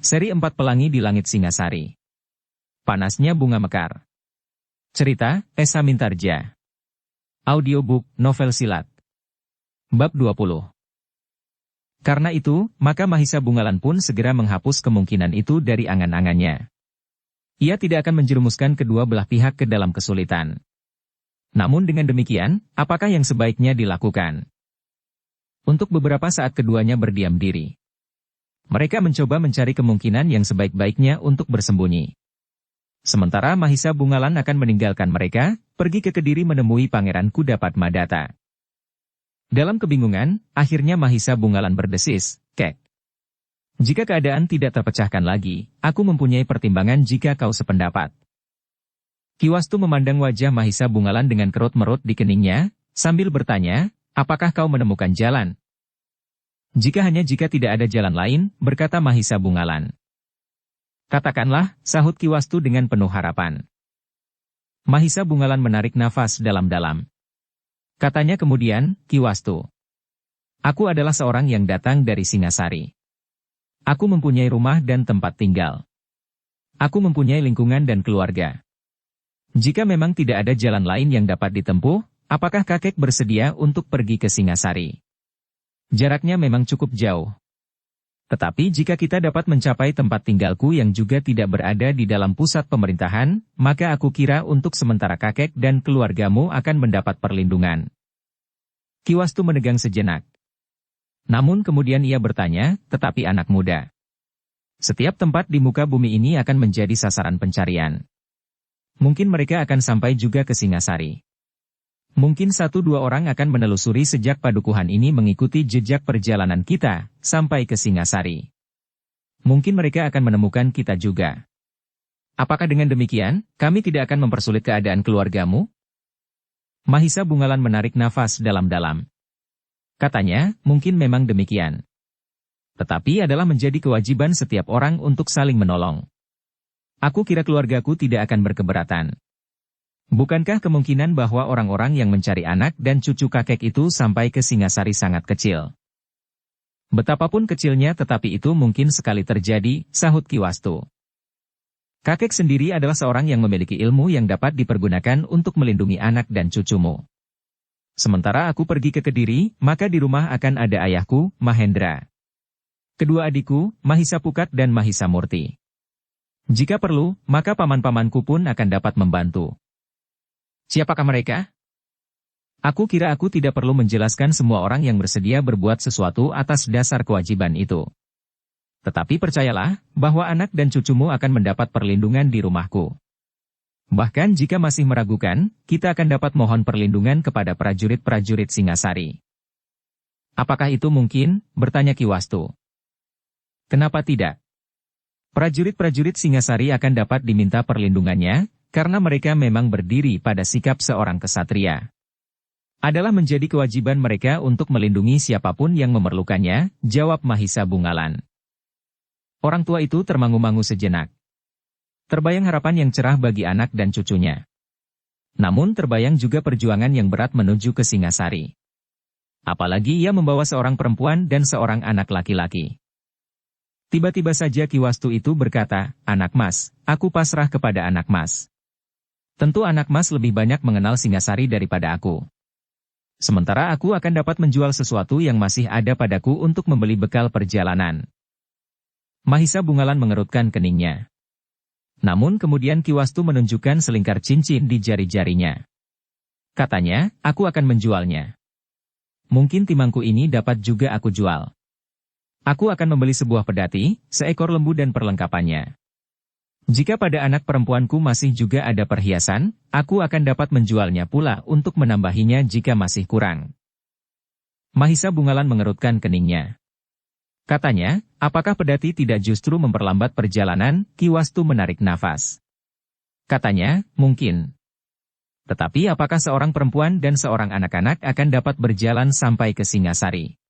Seri 4 Pelangi di Langit Singasari. Panasnya Bunga Mekar. Cerita, Esa Mintarja. Audiobook, novel silat. Bab 20. Karena itu, maka Mahisa Bungalan pun segera menghapus kemungkinan itu dari angan-angannya. Ia tidak akan menjerumuskan kedua belah pihak ke dalam kesulitan. Namun dengan demikian, apakah yang sebaiknya dilakukan? Untuk beberapa saat keduanya berdiam diri. Mereka mencoba mencari kemungkinan yang sebaik-baiknya untuk bersembunyi. Sementara Mahisa Bungalan akan meninggalkan mereka, pergi ke Kediri menemui Pangeran Kuda Padmadata. Dalam kebingungan, akhirnya Mahisa Bungalan berdesis, "Kek, jika keadaan tidak terpecahkan lagi, aku mempunyai pertimbangan jika kau sependapat." Ki Wastu memandang wajah Mahisa Bungalan dengan kerut-merut di keningnya, sambil bertanya, "Apakah kau menemukan jalan?" Jika tidak ada jalan lain, berkata Mahisa Bungalan. "Katakanlah," sahut Ki Wastu dengan penuh harapan. Mahisa Bungalan menarik nafas dalam-dalam. Katanya kemudian, "Ki Wastu, aku adalah seorang yang datang dari Singasari. Aku mempunyai rumah dan tempat tinggal. Aku mempunyai lingkungan dan keluarga. Jika memang tidak ada jalan lain yang dapat ditempuh, apakah kakek bersedia untuk pergi ke Singasari? Jaraknya memang cukup jauh. Tetapi jika kita dapat mencapai tempat tinggalku yang juga tidak berada di dalam pusat pemerintahan, maka aku kira untuk sementara kakek dan keluargamu akan mendapat perlindungan." Ki Wastu menegang sejenak. Namun kemudian ia bertanya, "Tetapi anak muda. Setiap tempat di muka bumi ini akan menjadi sasaran pencarian. Mungkin mereka akan sampai juga ke Singasari. Mungkin 1-2 orang akan menelusuri sejak padukuhan ini mengikuti jejak perjalanan kita, sampai ke Singasari. Mungkin mereka akan menemukan kita juga. Apakah dengan demikian, kami tidak akan mempersulit keadaan keluargamu?" Mahisa Bungalan menarik nafas dalam-dalam. Katanya, "Mungkin memang demikian. Tetapi adalah menjadi kewajiban setiap orang untuk saling menolong. Aku kira keluargaku tidak akan berkeberatan. Bukankah kemungkinan bahwa orang-orang yang mencari anak dan cucu kakek itu sampai ke Singasari sangat kecil?" "Betapapun kecilnya tetapi itu mungkin sekali terjadi," sahut Ki Wastu. "Kakek sendiri adalah seorang yang memiliki ilmu yang dapat dipergunakan untuk melindungi anak dan cucumu. Sementara aku pergi ke Kediri, maka di rumah akan ada ayahku, Mahendra. Kedua adikku, Mahisa Pukat dan Mahisa Murti. Jika perlu, maka paman-pamanku pun akan dapat membantu." "Siapakah mereka?" "Aku kira aku tidak perlu menjelaskan semua orang yang bersedia berbuat sesuatu atas dasar kewajiban itu. Tetapi percayalah, bahwa anak dan cucumu akan mendapat perlindungan di rumahku. Bahkan jika masih meragukan, kita akan dapat mohon perlindungan kepada prajurit-prajurit Singasari." "Apakah itu mungkin?" bertanya Ki Wastu. "Kenapa tidak? Prajurit-prajurit Singasari akan dapat diminta perlindungannya, karena mereka memang berdiri pada sikap seorang kesatria. Adalah menjadi kewajiban mereka untuk melindungi siapapun yang memerlukannya," jawab Mahisa Bungalan. Orang tua itu termangu-mangu sejenak. Terbayang harapan yang cerah bagi anak dan cucunya. Namun terbayang juga perjuangan yang berat menuju ke Singasari. Apalagi ia membawa seorang perempuan dan seorang anak laki-laki. Tiba-tiba saja Ki Wastu itu berkata, "Anak Mas, aku pasrah kepada anak Mas. Tentu anak Mas lebih banyak mengenal Singasari daripada aku. Sementara aku akan dapat menjual sesuatu yang masih ada padaku untuk membeli bekal perjalanan." Mahisa Bungalan mengerutkan keningnya. Namun kemudian Ki Wastu menunjukkan selingkar cincin di jari-jarinya. Katanya, "Aku akan menjualnya. Mungkin timangku ini dapat juga aku jual. Aku akan membeli sebuah pedati, seekor lembu dan perlengkapannya. Jika pada anak perempuanku masih juga ada perhiasan, aku akan dapat menjualnya pula untuk menambahinya jika masih kurang." Mahisa Bungalan mengerutkan keningnya. Katanya, "Apakah pedati tidak justru memperlambat perjalanan?" Ki Wastu menarik nafas. Katanya, "Mungkin. Tetapi apakah seorang perempuan dan seorang anak-anak akan dapat berjalan sampai ke Singasari?"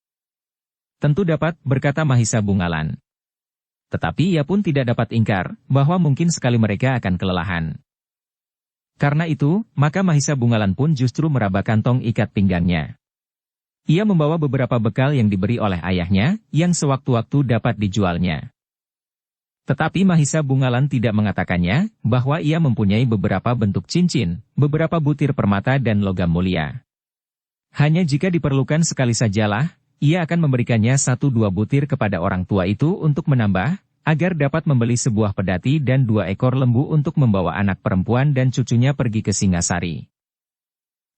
"Tentu dapat," berkata Mahisa Bungalan. Tetapi ia pun tidak dapat ingkar, bahwa mungkin sekali mereka akan kelelahan. Karena itu, maka Mahisa Bungalan pun justru meraba kantong ikat pinggangnya. Ia membawa beberapa bekal yang diberi oleh ayahnya, yang sewaktu-waktu dapat dijualnya. Tetapi Mahisa Bungalan tidak mengatakannya, bahwa ia mempunyai beberapa bentuk cincin, beberapa butir permata dan logam mulia. Hanya jika diperlukan sekali sajalah, ia akan memberikannya 1-2 butir kepada orang tua itu untuk menambah, agar dapat membeli sebuah pedati dan 2 ekor lembu untuk membawa anak perempuan dan cucunya pergi ke Singasari.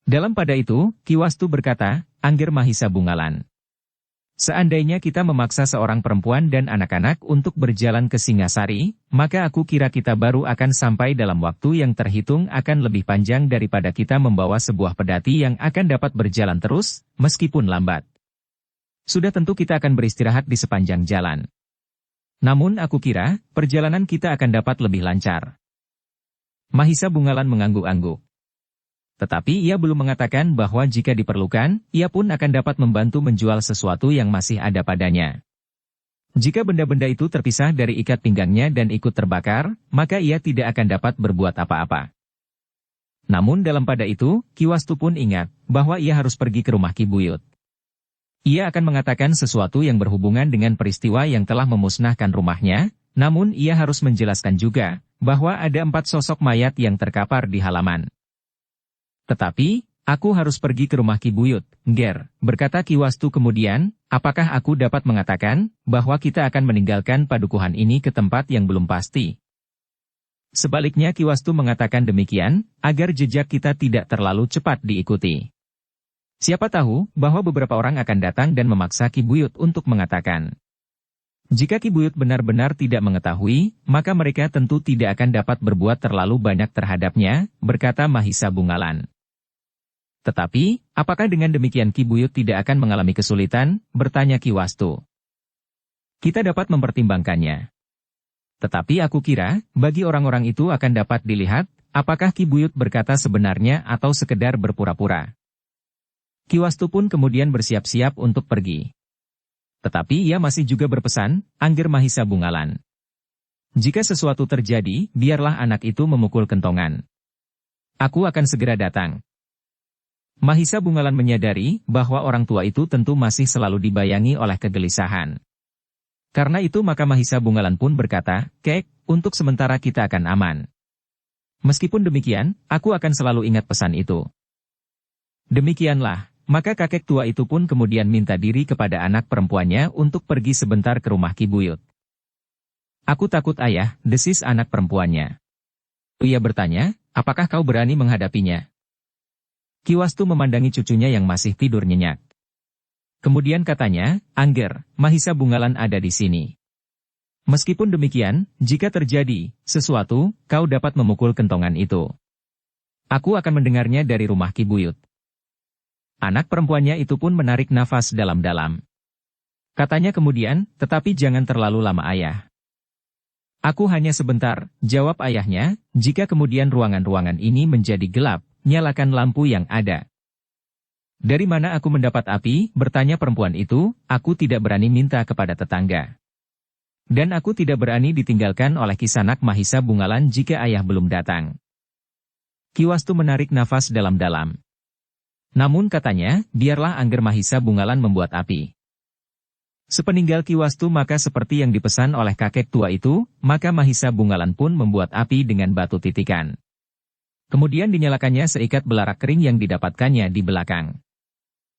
Dalam pada itu, Ki Wastu berkata, "Angger Mahisa Bungalan. Seandainya kita memaksa seorang perempuan dan anak-anak untuk berjalan ke Singasari, maka aku kira kita baru akan sampai dalam waktu yang terhitung akan lebih panjang daripada kita membawa sebuah pedati yang akan dapat berjalan terus, meskipun lambat. Sudah tentu kita akan beristirahat di sepanjang jalan. Namun aku kira, perjalanan kita akan dapat lebih lancar." Mahisa Bungalan mengangguk-angguk. Tetapi ia belum mengatakan bahwa jika diperlukan, ia pun akan dapat membantu menjual sesuatu yang masih ada padanya. Jika benda-benda itu terpisah dari ikat pinggangnya dan ikut terbakar, maka ia tidak akan dapat berbuat apa-apa. Namun dalam pada itu, Ki Wastu pun ingat, bahwa ia harus pergi ke rumah Ki Buyut. Ia akan mengatakan sesuatu yang berhubungan dengan peristiwa yang telah memusnahkan rumahnya, namun ia harus menjelaskan juga, bahwa ada 4 sosok mayat yang terkapar di halaman. "Tetapi, aku harus pergi ke rumah Ki Buyut, Ngger," berkata Ki Wastu kemudian, "apakah aku dapat mengatakan, bahwa kita akan meninggalkan padukuhan ini ke tempat yang belum pasti?" Sebaliknya Ki Wastu mengatakan demikian, agar jejak kita tidak terlalu cepat diikuti. Siapa tahu, bahwa beberapa orang akan datang dan memaksa Ki Buyut untuk mengatakan. Jika Ki Buyut benar-benar tidak mengetahui, maka mereka tentu tidak akan dapat berbuat terlalu banyak terhadapnya, berkata Mahisa Bungalan. "Tetapi, apakah dengan demikian Ki Buyut tidak akan mengalami kesulitan?" bertanya Ki Wastu. "Kita dapat mempertimbangkannya. Tetapi aku kira, bagi orang-orang itu akan dapat dilihat, apakah Ki Buyut berkata sebenarnya atau sekedar berpura-pura." Ki Wastu pun kemudian bersiap-siap untuk pergi. Tetapi ia masih juga berpesan, "Angger Mahisa Bungalan. Jika sesuatu terjadi, biarlah anak itu memukul kentongan. Aku akan segera datang." Mahisa Bungalan menyadari bahwa orang tua itu tentu masih selalu dibayangi oleh kegelisahan. Karena itu maka Mahisa Bungalan pun berkata, "Kek, untuk sementara kita akan aman. Meskipun demikian, aku akan selalu ingat pesan itu." Demikianlah, maka kakek tua itu pun kemudian minta diri kepada anak perempuannya untuk pergi sebentar ke rumah Ki Buyut. "Aku takut ayah," desis anak perempuannya. Ia bertanya, "Apakah kau berani menghadapinya?" Ki Wastu memandangi cucunya yang masih tidur nyenyak. Kemudian katanya, "Angger, Mahisa Bungalan ada di sini. Meskipun demikian, jika terjadi sesuatu, kau dapat memukul kentongan itu. Aku akan mendengarnya dari rumah Ki Buyut." Anak perempuannya itu pun menarik nafas dalam-dalam. Katanya kemudian, "Tetapi jangan terlalu lama ayah." "Aku hanya sebentar," jawab ayahnya, "jika kemudian ruangan-ruangan ini menjadi gelap, nyalakan lampu yang ada." "Dari mana aku mendapat api?" bertanya perempuan itu, "aku tidak berani minta kepada tetangga. Dan aku tidak berani ditinggalkan oleh Kisanak Mahisa Bungalan jika ayah belum datang." Ki Wastu menarik nafas dalam-dalam. Namun katanya, biarlah Angger Mahisa Bungalan membuat api. Sepeninggal Ki Wastu maka seperti yang dipesan oleh kakek tua itu, maka Mahisa Bungalan pun membuat api dengan batu titikan. Kemudian dinyalakannya seikat belarak kering yang didapatkannya di belakang.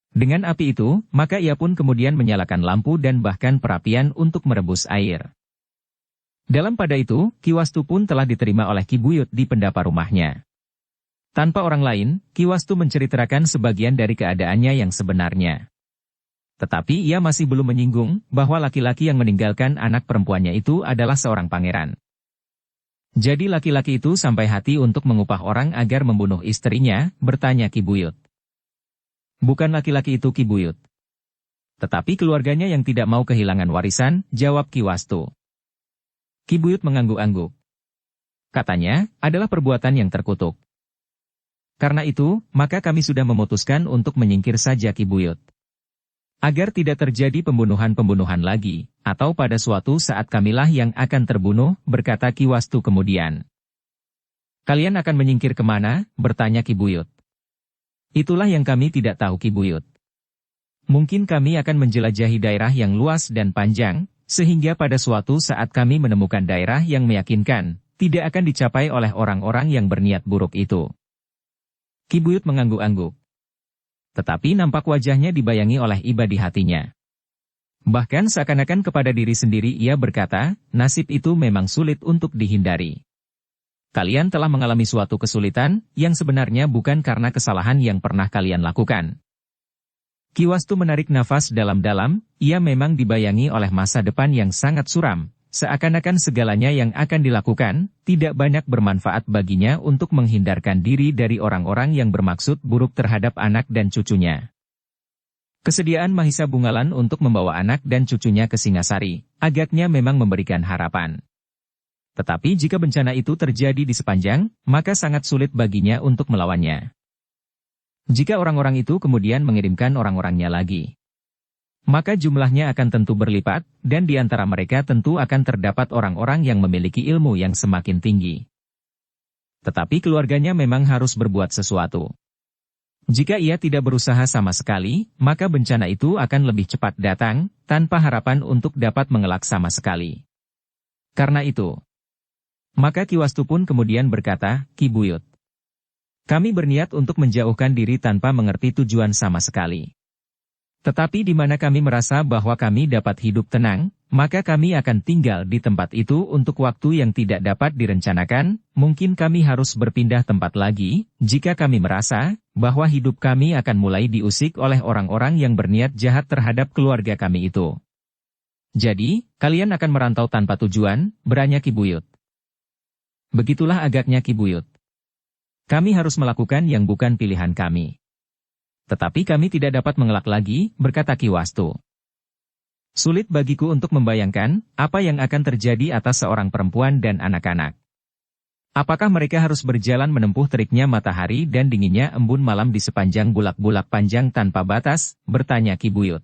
Dengan api itu, maka ia pun kemudian menyalakan lampu dan bahkan perapian untuk merebus air. Dalam pada itu, Ki Wastu pun telah diterima oleh Ki Buyut di pendapa rumahnya. Tanpa orang lain, Ki Wastu menceritakan sebagian dari keadaannya yang sebenarnya. Tetapi ia masih belum menyinggung bahwa laki-laki yang meninggalkan anak perempuannya itu adalah seorang pangeran. "Jadi laki-laki itu sampai hati untuk mengupah orang agar membunuh istrinya?" bertanya Ki Buyut. "Bukan laki-laki itu Ki Buyut. Tetapi keluarganya yang tidak mau kehilangan warisan," jawab Ki Wastu. Ki Buyut mengangguk-angguk. Katanya, "Adalah perbuatan yang terkutuk. Karena itu, maka kami sudah memutuskan untuk menyingkir saja Ki Buyut. Agar tidak terjadi pembunuhan-pembunuhan lagi, atau pada suatu saat kamilah yang akan terbunuh," berkata Ki Wastu kemudian. "Kalian akan menyingkir kemana?" bertanya Ki Buyut. "Itulah yang kami tidak tahu Ki Buyut. Mungkin kami akan menjelajahi daerah yang luas dan panjang, sehingga pada suatu saat kami menemukan daerah yang meyakinkan, tidak akan dicapai oleh orang-orang yang berniat buruk itu. Ki Buyut mengangguk-angguk. Tetapi nampak wajahnya dibayangi oleh iba di hatinya. Bahkan seakan-akan kepada diri sendiri ia berkata, nasib itu memang sulit untuk dihindari. Kalian telah mengalami suatu kesulitan, yang sebenarnya bukan karena kesalahan yang pernah kalian lakukan. Ki Wastu menarik nafas dalam-dalam, ia memang dibayangi oleh masa depan yang sangat suram, seakan-akan segalanya yang akan dilakukan, tidak banyak bermanfaat baginya untuk menghindarkan diri dari orang-orang yang bermaksud buruk terhadap anak dan cucunya. Kesediaan Mahisa Bungalan untuk membawa anak dan cucunya ke Singasari, agaknya memang memberikan harapan. Tetapi jika bencana itu terjadi di sepanjang, maka sangat sulit baginya untuk melawannya. Jika orang-orang itu kemudian mengirimkan orang-orangnya lagi, maka jumlahnya akan tentu berlipat, dan di antara mereka tentu akan terdapat orang-orang yang memiliki ilmu yang semakin tinggi. Tetapi keluarganya memang harus berbuat sesuatu. Jika ia tidak berusaha sama sekali, maka bencana itu akan lebih cepat datang, tanpa harapan untuk dapat mengelak sama sekali. Karena itu, maka Ki Wastu pun kemudian berkata, Ki Buyut, kami berniat untuk menjauhkan diri tanpa mengerti tujuan sama sekali. Tetapi di mana kami merasa bahwa kami dapat hidup tenang, maka kami akan tinggal di tempat itu untuk waktu yang tidak dapat direncanakan, mungkin kami harus berpindah tempat lagi, jika kami merasa bahwa hidup kami akan mulai diusik oleh orang-orang yang berniat jahat terhadap keluarga kami itu. Jadi, kalian akan merantau tanpa tujuan, beranya Ki Buyut. Begitulah agaknya Ki Buyut. Kami harus melakukan yang bukan pilihan kami. Tetapi kami tidak dapat mengelak lagi, berkata Ki Wastu. Sulit bagiku untuk membayangkan, apa yang akan terjadi atas seorang perempuan dan anak-anak. Apakah mereka harus berjalan menempuh teriknya matahari dan dinginnya embun malam di sepanjang bulak-bulak panjang tanpa batas, bertanya Ki Buyut.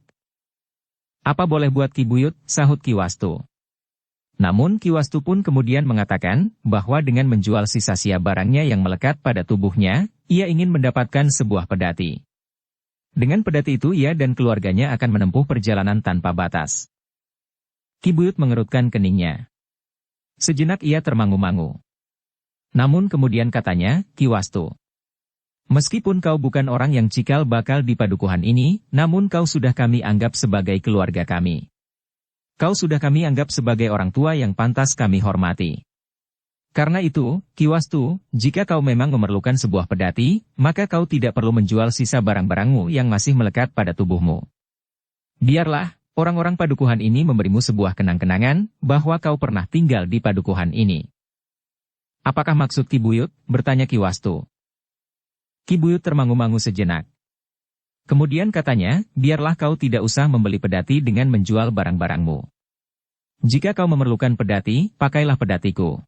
Apa boleh buat Ki Buyut, sahut Ki Wastu. Namun Ki Wastu pun kemudian mengatakan, bahwa dengan menjual sisa-sia barangnya yang melekat pada tubuhnya, ia ingin mendapatkan sebuah pedati. Dengan pedati itu ia dan keluarganya akan menempuh perjalanan tanpa batas. Ki Buyut mengerutkan keningnya. Sejenak ia termangu-mangu. Namun kemudian katanya, Ki Wastu, meskipun kau bukan orang yang cikal bakal di padukuhan ini, namun kau sudah kami anggap sebagai keluarga kami. Kau sudah kami anggap sebagai orang tua yang pantas kami hormati. Karena itu, Ki Wastu, jika kau memang memerlukan sebuah pedati, maka kau tidak perlu menjual sisa barang-barangmu yang masih melekat pada tubuhmu. Biarlah orang-orang padukuhan ini memberimu sebuah kenang-kenangan, bahwa kau pernah tinggal di padukuhan ini. Apakah maksud Ki Buyut? Bertanya Ki Wastu. Ki Buyut termangu-mangu sejenak. Kemudian katanya, biarlah kau tidak usah membeli pedati dengan menjual barang-barangmu. Jika kau memerlukan pedati, pakailah pedatiku.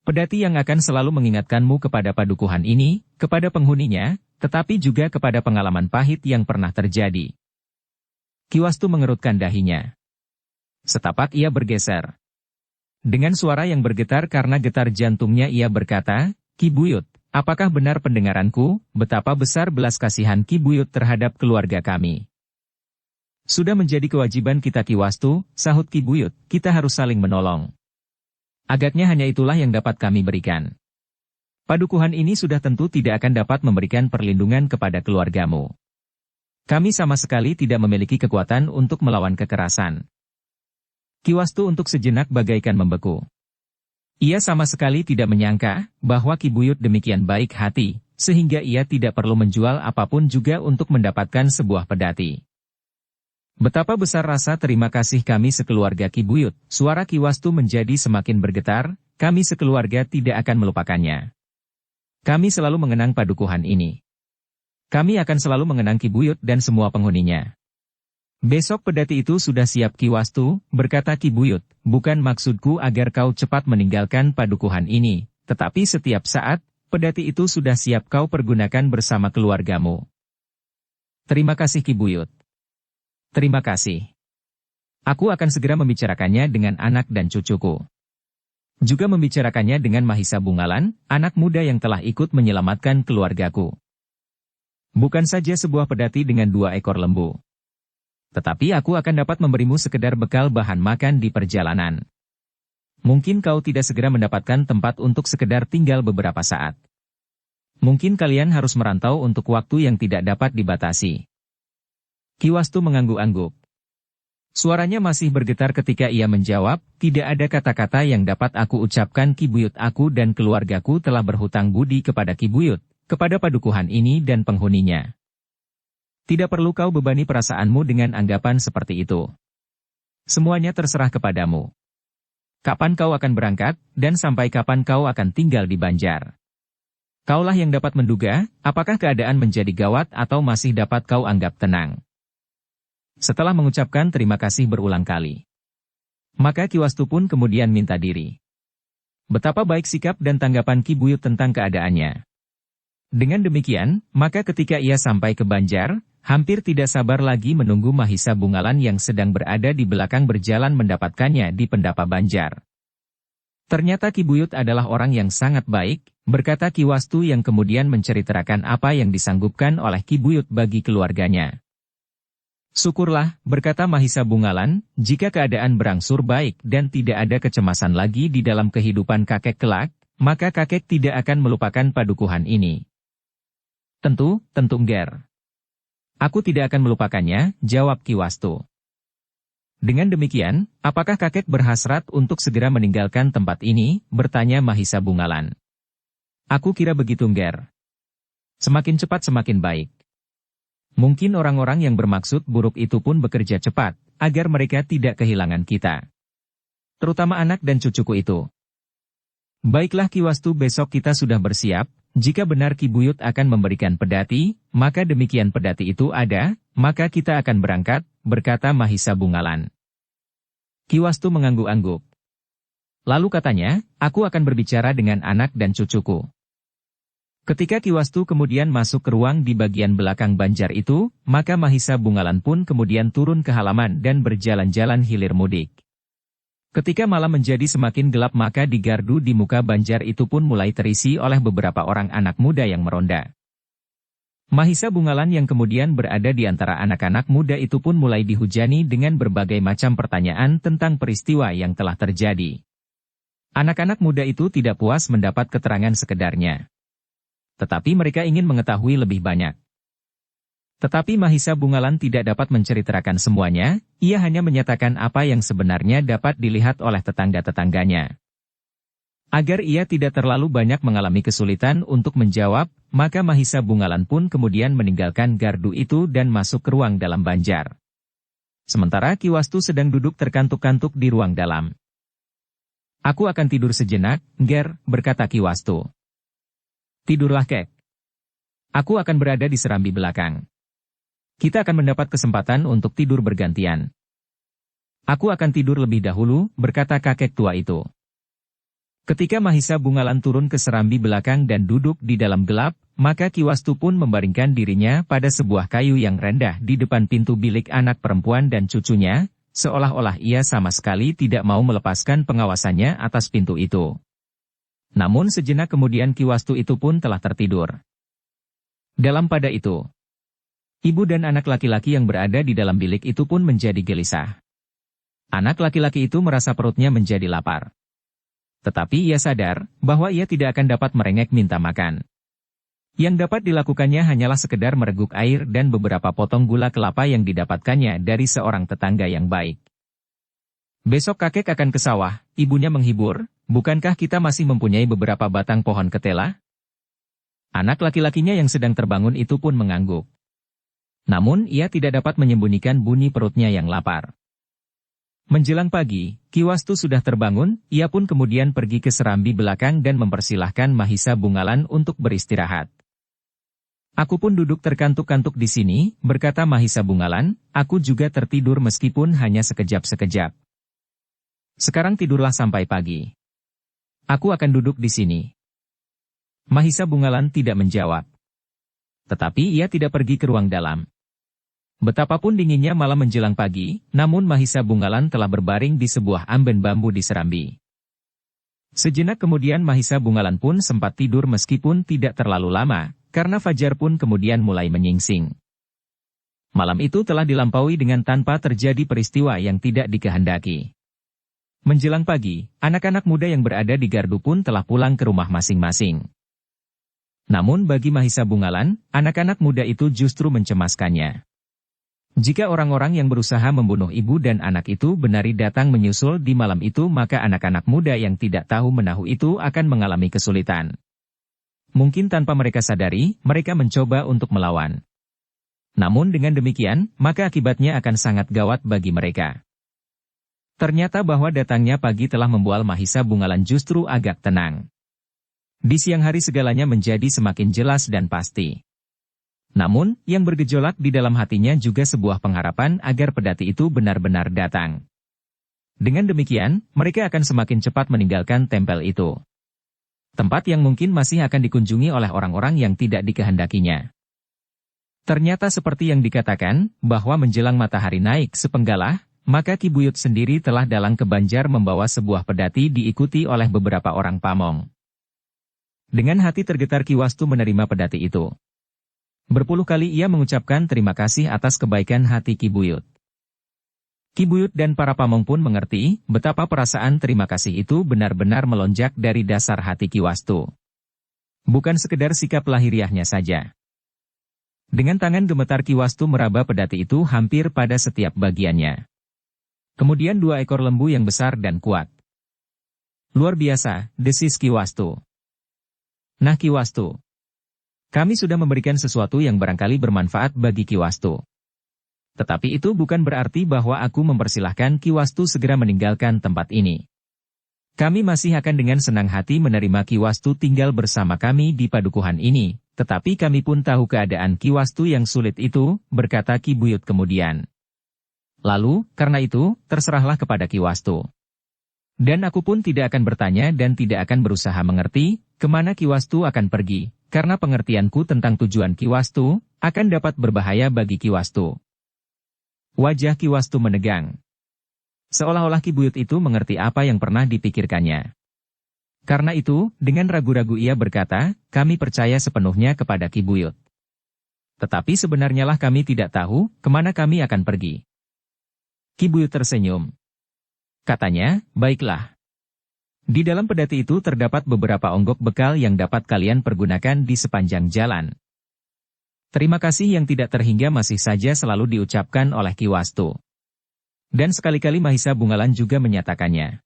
Pedati yang akan selalu mengingatkanmu kepada padukuhan ini, kepada penghuninya, tetapi juga kepada pengalaman pahit yang pernah terjadi. Ki Wastu mengerutkan dahinya. Setapak ia bergeser. Dengan suara yang bergetar karena getar jantungnya ia berkata, Ki Buyut, apakah benar pendengaranku, betapa besar belas kasihan Ki Buyut terhadap keluarga kami? Sudah menjadi kewajiban kita Ki Wastu, sahut Ki Buyut, kita harus saling menolong. Agaknya hanya itulah yang dapat kami berikan. Padukuhan ini sudah tentu tidak akan dapat memberikan perlindungan kepada keluargamu. Kami sama sekali tidak memiliki kekuatan untuk melawan kekerasan. Ki Wastu untuk sejenak bagaikan membeku. Ia sama sekali tidak menyangka bahwa Ki Buyut demikian baik hati, sehingga ia tidak perlu menjual apapun juga untuk mendapatkan sebuah pedati. Betapa besar rasa terima kasih kami sekeluarga Ki Buyut, suara Ki Wastu menjadi semakin bergetar, kami sekeluarga tidak akan melupakannya. Kami selalu mengenang padukuhan ini. Kami akan selalu mengenang Ki Buyut dan semua penghuninya. Besok pedati itu sudah siap Ki Wastu, berkata Ki Buyut, bukan maksudku agar kau cepat meninggalkan padukuhan ini, tetapi setiap saat, pedati itu sudah siap kau pergunakan bersama keluargamu. Terima kasih Ki Buyut. Terima kasih. Aku akan segera membicarakannya dengan anak dan cucuku. Juga membicarakannya dengan Mahisa Bungalan, anak muda yang telah ikut menyelamatkan keluargaku. Bukan saja sebuah pedati dengan 2 ekor lembu. Tetapi aku akan dapat memberimu sekedar bekal bahan makan di perjalanan. Mungkin kau tidak segera mendapatkan tempat untuk sekedar tinggal beberapa saat. Mungkin kalian harus merantau untuk waktu yang tidak dapat dibatasi. Ki Wastu mengangguk-angguk. Suaranya masih bergetar ketika ia menjawab, tidak ada kata-kata yang dapat aku ucapkan Ki Buyut, aku dan keluargaku telah berhutang budi kepada Ki Buyut, kepada padukuhan ini dan penghuninya. Tidak perlu kau bebani perasaanmu dengan anggapan seperti itu. Semuanya terserah kepadamu. Kapan kau akan berangkat, dan sampai kapan kau akan tinggal di Banjar? Kaulah yang dapat menduga, apakah keadaan menjadi gawat atau masih dapat kau anggap tenang. Setelah mengucapkan terima kasih berulang kali, maka Ki Wastu pun kemudian minta diri. Betapa baik sikap dan tanggapan Ki Buyut tentang keadaannya. Dengan demikian, maka ketika ia sampai ke Banjar, hampir tidak sabar lagi menunggu Mahisa Bungalan yang sedang berada di belakang berjalan mendapatkannya di Pendapa Banjar. Ternyata Ki Buyut adalah orang yang sangat baik, berkata Ki Wastu yang kemudian menceritakan apa yang disanggupkan oleh Ki Buyut bagi keluarganya. Syukurlah, berkata Mahisa Bungalan, jika keadaan berangsur baik dan tidak ada kecemasan lagi di dalam kehidupan kakek kelak, maka kakek tidak akan melupakan padukuhan ini. Tentu Ngger. Aku tidak akan melupakannya, jawab Ki Wastu. Dengan demikian, apakah kakek berhasrat untuk segera meninggalkan tempat ini, bertanya Mahisa Bungalan. Aku kira begitu, Ngger. Semakin cepat semakin baik. Mungkin orang-orang yang bermaksud buruk itu pun bekerja cepat, agar mereka tidak kehilangan kita. Terutama anak dan cucuku itu. Baiklah Ki Wastu, besok kita sudah bersiap. Jika benar Ki Buyut akan memberikan pedati, maka demikian pedati itu ada, maka kita akan berangkat, berkata Mahisa Bungalan. Ki Wastu mengangguk-angguk. Lalu katanya, aku akan berbicara dengan anak dan cucuku. Ketika Ki Wastu kemudian masuk ke ruang di bagian belakang Banjar itu, maka Mahisa Bungalan pun kemudian turun ke halaman dan berjalan-jalan hilir mudik. Ketika malam menjadi semakin gelap maka di gardu di muka Banjar itu pun mulai terisi oleh beberapa orang anak muda yang meronda. Mahisa Bungalan yang kemudian berada di antara anak-anak muda itu pun mulai dihujani dengan berbagai macam pertanyaan tentang peristiwa yang telah terjadi. Anak-anak muda itu tidak puas mendapat keterangan sekedarnya. Tetapi mereka ingin mengetahui lebih banyak. Tetapi Mahisa Bungalan tidak dapat menceritakan semuanya, ia hanya menyatakan apa yang sebenarnya dapat dilihat oleh tetangga-tetangganya. Agar ia tidak terlalu banyak mengalami kesulitan untuk menjawab, maka Mahisa Bungalan pun kemudian meninggalkan gardu itu dan masuk ke ruang dalam Banjar. Sementara Ki Wastu sedang duduk terkantuk-kantuk di ruang dalam. Aku akan tidur sejenak, Ngger, berkata Ki Wastu. Tidurlah Kek. Aku akan berada di serambi belakang. Kita akan mendapat kesempatan untuk tidur bergantian. Aku akan tidur lebih dahulu, berkata kakek tua itu. Ketika Mahisa Bungalan turun ke serambi belakang dan duduk di dalam gelap, maka Ki Wastu pun membaringkan dirinya pada sebuah kayu yang rendah di depan pintu bilik anak perempuan dan cucunya, seolah-olah ia sama sekali tidak mau melepaskan pengawasannya atas pintu itu. Namun sejenak kemudian Ki Wastu itu pun telah tertidur. Dalam pada itu, ibu dan anak laki-laki yang berada di dalam bilik itu pun menjadi gelisah. Anak laki-laki itu merasa perutnya menjadi lapar. Tetapi ia sadar bahwa ia tidak akan dapat merengek minta makan. Yang dapat dilakukannya hanyalah sekedar mereguk air dan beberapa potong gula kelapa yang didapatkannya dari seorang tetangga yang baik. Besok kakek akan ke sawah, ibunya menghibur, bukankah kita masih mempunyai beberapa batang pohon ketela? Anak laki-lakinya yang sedang terbangun itu pun mengangguk. Namun ia tidak dapat menyembunyikan bunyi perutnya yang lapar. Menjelang pagi, Ki Wastu sudah terbangun, ia pun kemudian pergi ke serambi belakang dan mempersilahkan Mahisa Bungalan untuk beristirahat. Aku pun duduk terkantuk-kantuk di sini, berkata Mahisa Bungalan, aku juga tertidur meskipun hanya sekejap-sekejap. Sekarang tidurlah sampai pagi. Aku akan duduk di sini. Mahisa Bungalan tidak menjawab. Tetapi ia tidak pergi ke ruang dalam. Betapapun dinginnya malam menjelang pagi, namun Mahisa Bungalan telah berbaring di sebuah amben bambu di serambi. Sejenak kemudian Mahisa Bungalan pun sempat tidur meskipun tidak terlalu lama, karena fajar pun kemudian mulai menyingsing. Malam itu telah dilampaui dengan tanpa terjadi peristiwa yang tidak dikehendaki. Menjelang pagi, anak-anak muda yang berada di gardu pun telah pulang ke rumah masing-masing. Namun bagi Mahisa Bungalan, anak-anak muda itu justru mencemaskannya. Jika orang-orang yang berusaha membunuh ibu dan anak itu benar datang menyusul di malam itu, maka anak-anak muda yang tidak tahu menahu itu akan mengalami kesulitan. Mungkin tanpa mereka sadari, mereka mencoba untuk melawan. Namun dengan demikian, maka akibatnya akan sangat gawat bagi mereka. Ternyata bahwa datangnya pagi telah membuat Mahisa Bungalan justru agak tenang. Di siang hari segalanya menjadi semakin jelas dan pasti. Namun, yang bergejolak di dalam hatinya juga sebuah pengharapan agar pedati itu benar-benar datang. Dengan demikian, mereka akan semakin cepat meninggalkan tempel itu. Tempat yang mungkin masih akan dikunjungi oleh orang-orang yang tidak dikehendakinya. Ternyata seperti yang dikatakan, bahwa menjelang matahari naik sepenggalah, maka Ki Buyut sendiri telah dalang ke Banjar membawa sebuah pedati diikuti oleh beberapa orang pamong. Dengan hati tergetar Ki Wastu menerima pedati itu. Berpuluh kali ia mengucapkan terima kasih atas kebaikan hati Ki Buyut. Ki Buyut dan para pamong pun mengerti betapa perasaan terima kasih itu benar-benar melonjak dari dasar hati Ki Wastu. Bukan sekedar sikap lahiriahnya saja. Dengan tangan gemetar Ki Wastu meraba pedati itu hampir pada setiap bagiannya. Kemudian 2 ekor lembu yang besar dan kuat. Luar biasa, desis Ki Wastu. Nah Ki Wastu, kami sudah memberikan sesuatu yang barangkali bermanfaat bagi Ki Wastu. Tetapi itu bukan berarti bahwa aku mempersilahkan Ki Wastu segera meninggalkan tempat ini. Kami masih akan dengan senang hati menerima Ki Wastu tinggal bersama kami di padukuhan ini, tetapi kami pun tahu keadaan Ki Wastu yang sulit itu, berkata Ki Buyut kemudian. Lalu, karena itu, terserahlah kepada Ki Wastu. Dan aku pun tidak akan bertanya dan tidak akan berusaha mengerti, kemana Ki Wastu akan pergi, karena pengertianku tentang tujuan Ki Wastu, akan dapat berbahaya bagi Ki Wastu. Wajah Ki Wastu menegang. Seolah-olah Ki Buyut itu mengerti apa yang pernah dipikirkannya. Karena itu, dengan ragu-ragu ia berkata, kami percaya sepenuhnya kepada Ki Buyut. Tetapi sebenarnya lah kami tidak tahu, kemana kami akan pergi. Ki Buyut tersenyum. Katanya, baiklah. Di dalam pedati itu terdapat beberapa onggok bekal yang dapat kalian pergunakan di sepanjang jalan. Terima kasih yang tidak terhingga masih saja selalu diucapkan oleh Ki Wastu. Dan sekali-kali Mahisa Bungalan juga menyatakannya.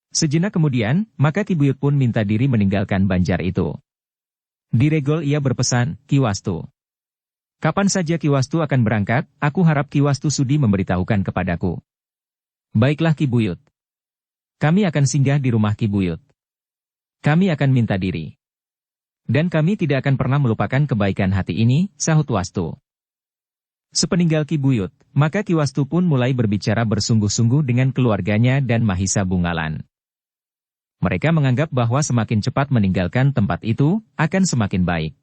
Sejenak kemudian, maka Ki Buyut pun minta diri meninggalkan Banjar itu. Di regol ia berpesan, Ki Wastu. Kapan saja Ki Wastu akan berangkat, aku harap Ki Wastu sudi memberitahukan kepadaku. Baiklah Ki Buyut. Kami akan singgah di rumah Ki Buyut. Kami akan minta diri. Dan kami tidak akan pernah melupakan kebaikan hati ini, sahut Wastu. Sepeninggal Ki Buyut, maka Ki Wastu pun mulai berbicara bersungguh-sungguh dengan keluarganya dan Mahisa Bungalan. Mereka menganggap bahwa semakin cepat meninggalkan tempat itu, akan semakin baik.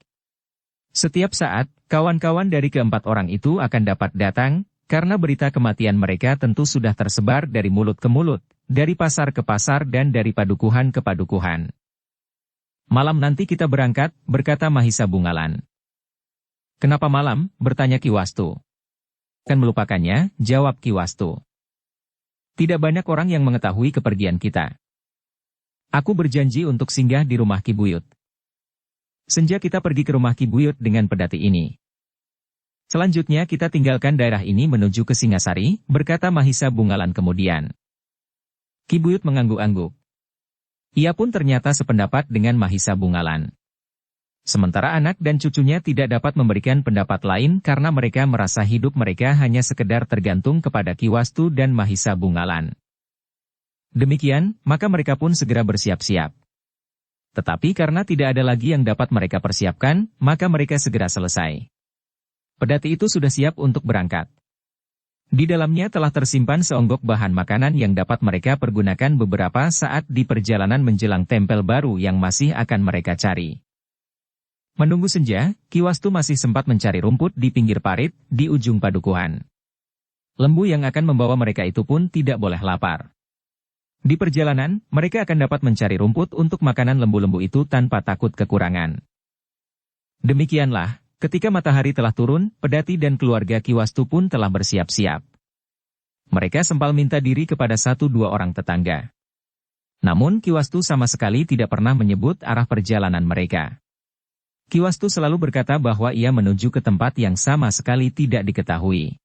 Setiap saat, kawan-kawan dari keempat orang itu akan dapat datang, karena berita kematian mereka tentu sudah tersebar dari mulut ke mulut, dari pasar ke pasar dan dari padukuhan ke padukuhan. Malam nanti kita berangkat, berkata Mahisa Bungalan. Kenapa malam, bertanya Ki Wastu. Kan melupakannya, jawab Ki Wastu. Tidak banyak orang yang mengetahui kepergian kita. Aku berjanji untuk singgah di rumah Ki Buyut. Senja kita pergi ke rumah Ki Buyut dengan pedati ini. Selanjutnya kita tinggalkan daerah ini menuju ke Singasari, berkata Mahisa Bungalan kemudian. Ki Buyut mengangguk-angguk. Ia pun ternyata sependapat dengan Mahisa Bungalan. Sementara anak dan cucunya tidak dapat memberikan pendapat lain karena mereka merasa hidup mereka hanya sekedar tergantung kepada Ki Wastu dan Mahisa Bungalan. Demikian, maka mereka pun segera bersiap-siap. Tetapi karena tidak ada lagi yang dapat mereka persiapkan, maka mereka segera selesai. Pedati itu sudah siap untuk berangkat. Di dalamnya telah tersimpan seonggok bahan makanan yang dapat mereka pergunakan beberapa saat di perjalanan menjelang tempel baru yang masih akan mereka cari. Menunggu senja, Ki Wastu masih sempat mencari rumput di pinggir parit, di ujung padukuhan. Lembu yang akan membawa mereka itu pun tidak boleh lapar. Di perjalanan, mereka akan dapat mencari rumput untuk makanan lembu-lembu itu tanpa takut kekurangan. Demikianlah, Ketika matahari telah turun, Pedati dan keluarga Kiwastu pun telah bersiap-siap. Mereka sempal minta diri kepada 1-2 orang tetangga. Namun Kiwastu sama sekali tidak pernah menyebut arah perjalanan mereka. Kiwastu selalu berkata bahwa ia menuju ke tempat yang sama sekali tidak diketahui.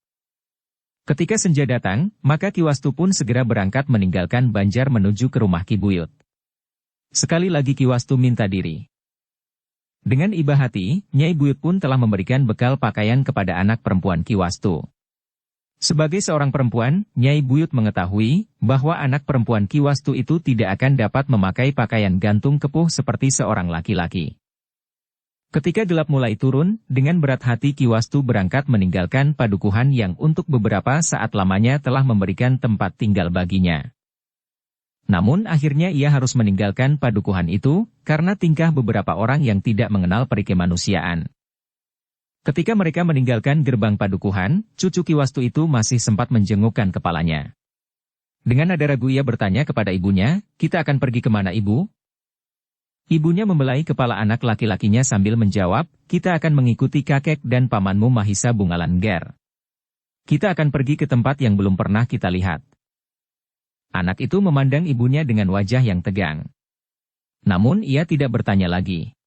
Ketika senja datang, maka Kiwastu pun segera berangkat meninggalkan Banjar menuju ke rumah Ki Buyut. Sekali lagi Kiwastu minta diri. Dengan iba hati, Nyai Buyut pun telah memberikan bekal pakaian kepada anak perempuan Kiwastu. Sebagai seorang perempuan, Nyai Buyut mengetahui bahwa anak perempuan Kiwastu itu tidak akan dapat memakai pakaian gantung kepuh seperti seorang laki-laki. Ketika gelap mulai turun, dengan berat hati Kiwastu berangkat meninggalkan padukuhan yang untuk beberapa saat lamanya telah memberikan tempat tinggal baginya. Namun akhirnya ia harus meninggalkan padukuhan itu, karena tingkah beberapa orang yang tidak mengenal perikemanusiaan. Ketika mereka meninggalkan gerbang padukuhan, cucu Kiwastu itu masih sempat menjengukkan kepalanya. Dengan nada ragu ia bertanya kepada ibunya, "Kita akan pergi kemana, Ibu?" Ibunya membelai kepala anak laki-lakinya sambil menjawab, "Kita akan mengikuti kakek dan pamanmu Mahisa Bungalan Ger. Kita akan pergi ke tempat yang belum pernah kita lihat." Anak itu memandang ibunya dengan wajah yang tegang. Namun ia tidak bertanya lagi.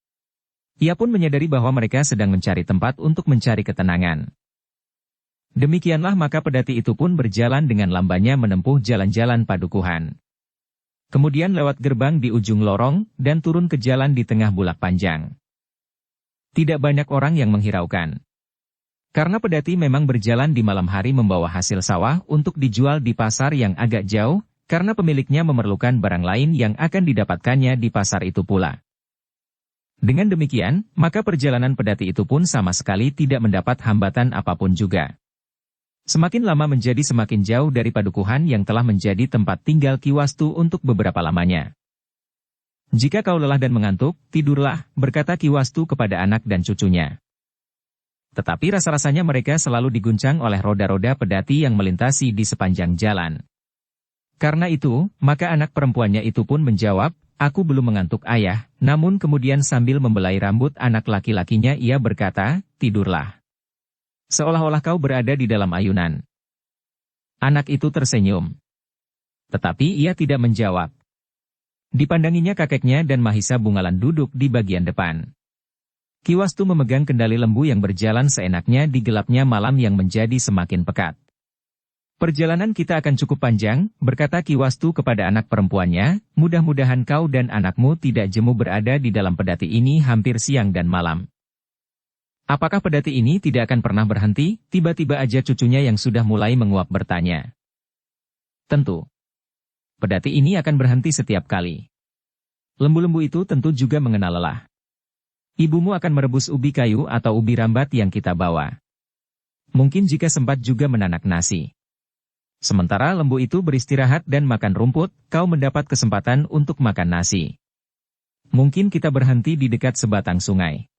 Ia pun menyadari bahwa mereka sedang mencari tempat untuk mencari ketenangan. Demikianlah maka Pedati itu pun berjalan dengan lambannya menempuh jalan-jalan padukuhan. Kemudian lewat gerbang di ujung lorong, dan turun ke jalan di tengah bulak panjang. Tidak banyak orang yang menghiraukan. Karena Pedati memang berjalan di malam hari membawa hasil sawah untuk dijual di pasar yang agak jauh, karena pemiliknya memerlukan barang lain yang akan didapatkannya di pasar itu pula. Dengan demikian, maka perjalanan Pedati itu pun sama sekali tidak mendapat hambatan apapun juga. Semakin lama menjadi semakin jauh dari padukuhan yang telah menjadi tempat tinggal Kiwastu untuk beberapa lamanya. "Jika kau lelah dan mengantuk, tidurlah," berkata Kiwastu kepada anak dan cucunya. Tetapi rasa-rasanya mereka selalu diguncang oleh roda-roda Pedati yang melintasi di sepanjang jalan. Karena itu, maka anak perempuannya itu pun menjawab, "Aku belum mengantuk ayah," namun kemudian sambil membelai rambut anak laki-lakinya ia berkata, "Tidurlah. Seolah-olah kau berada di dalam ayunan." Anak itu tersenyum. Tetapi ia tidak menjawab. Dipandanginya kakeknya dan Mahisa Bungalan duduk di bagian depan. Kiwastu memegang kendali lembu yang berjalan seenaknya di gelapnya malam yang menjadi semakin pekat. "Perjalanan kita akan cukup panjang," berkata Kiwastu kepada anak perempuannya, "mudah-mudahan kau dan anakmu tidak jemu berada di dalam Pedati ini hampir siang dan malam." "Apakah Pedati ini tidak akan pernah berhenti?" tiba-tiba aja cucunya yang sudah mulai menguap bertanya. "Tentu. Pedati ini akan berhenti setiap kali. Lembu-lembu itu tentu juga mengenal lelah. Ibumu akan merebus ubi kayu atau ubi rambat yang kita bawa. Mungkin jika sempat juga menanak nasi. Sementara lembu itu beristirahat dan makan rumput, kau mendapat kesempatan untuk makan nasi. Mungkin kita berhenti di dekat sebatang sungai.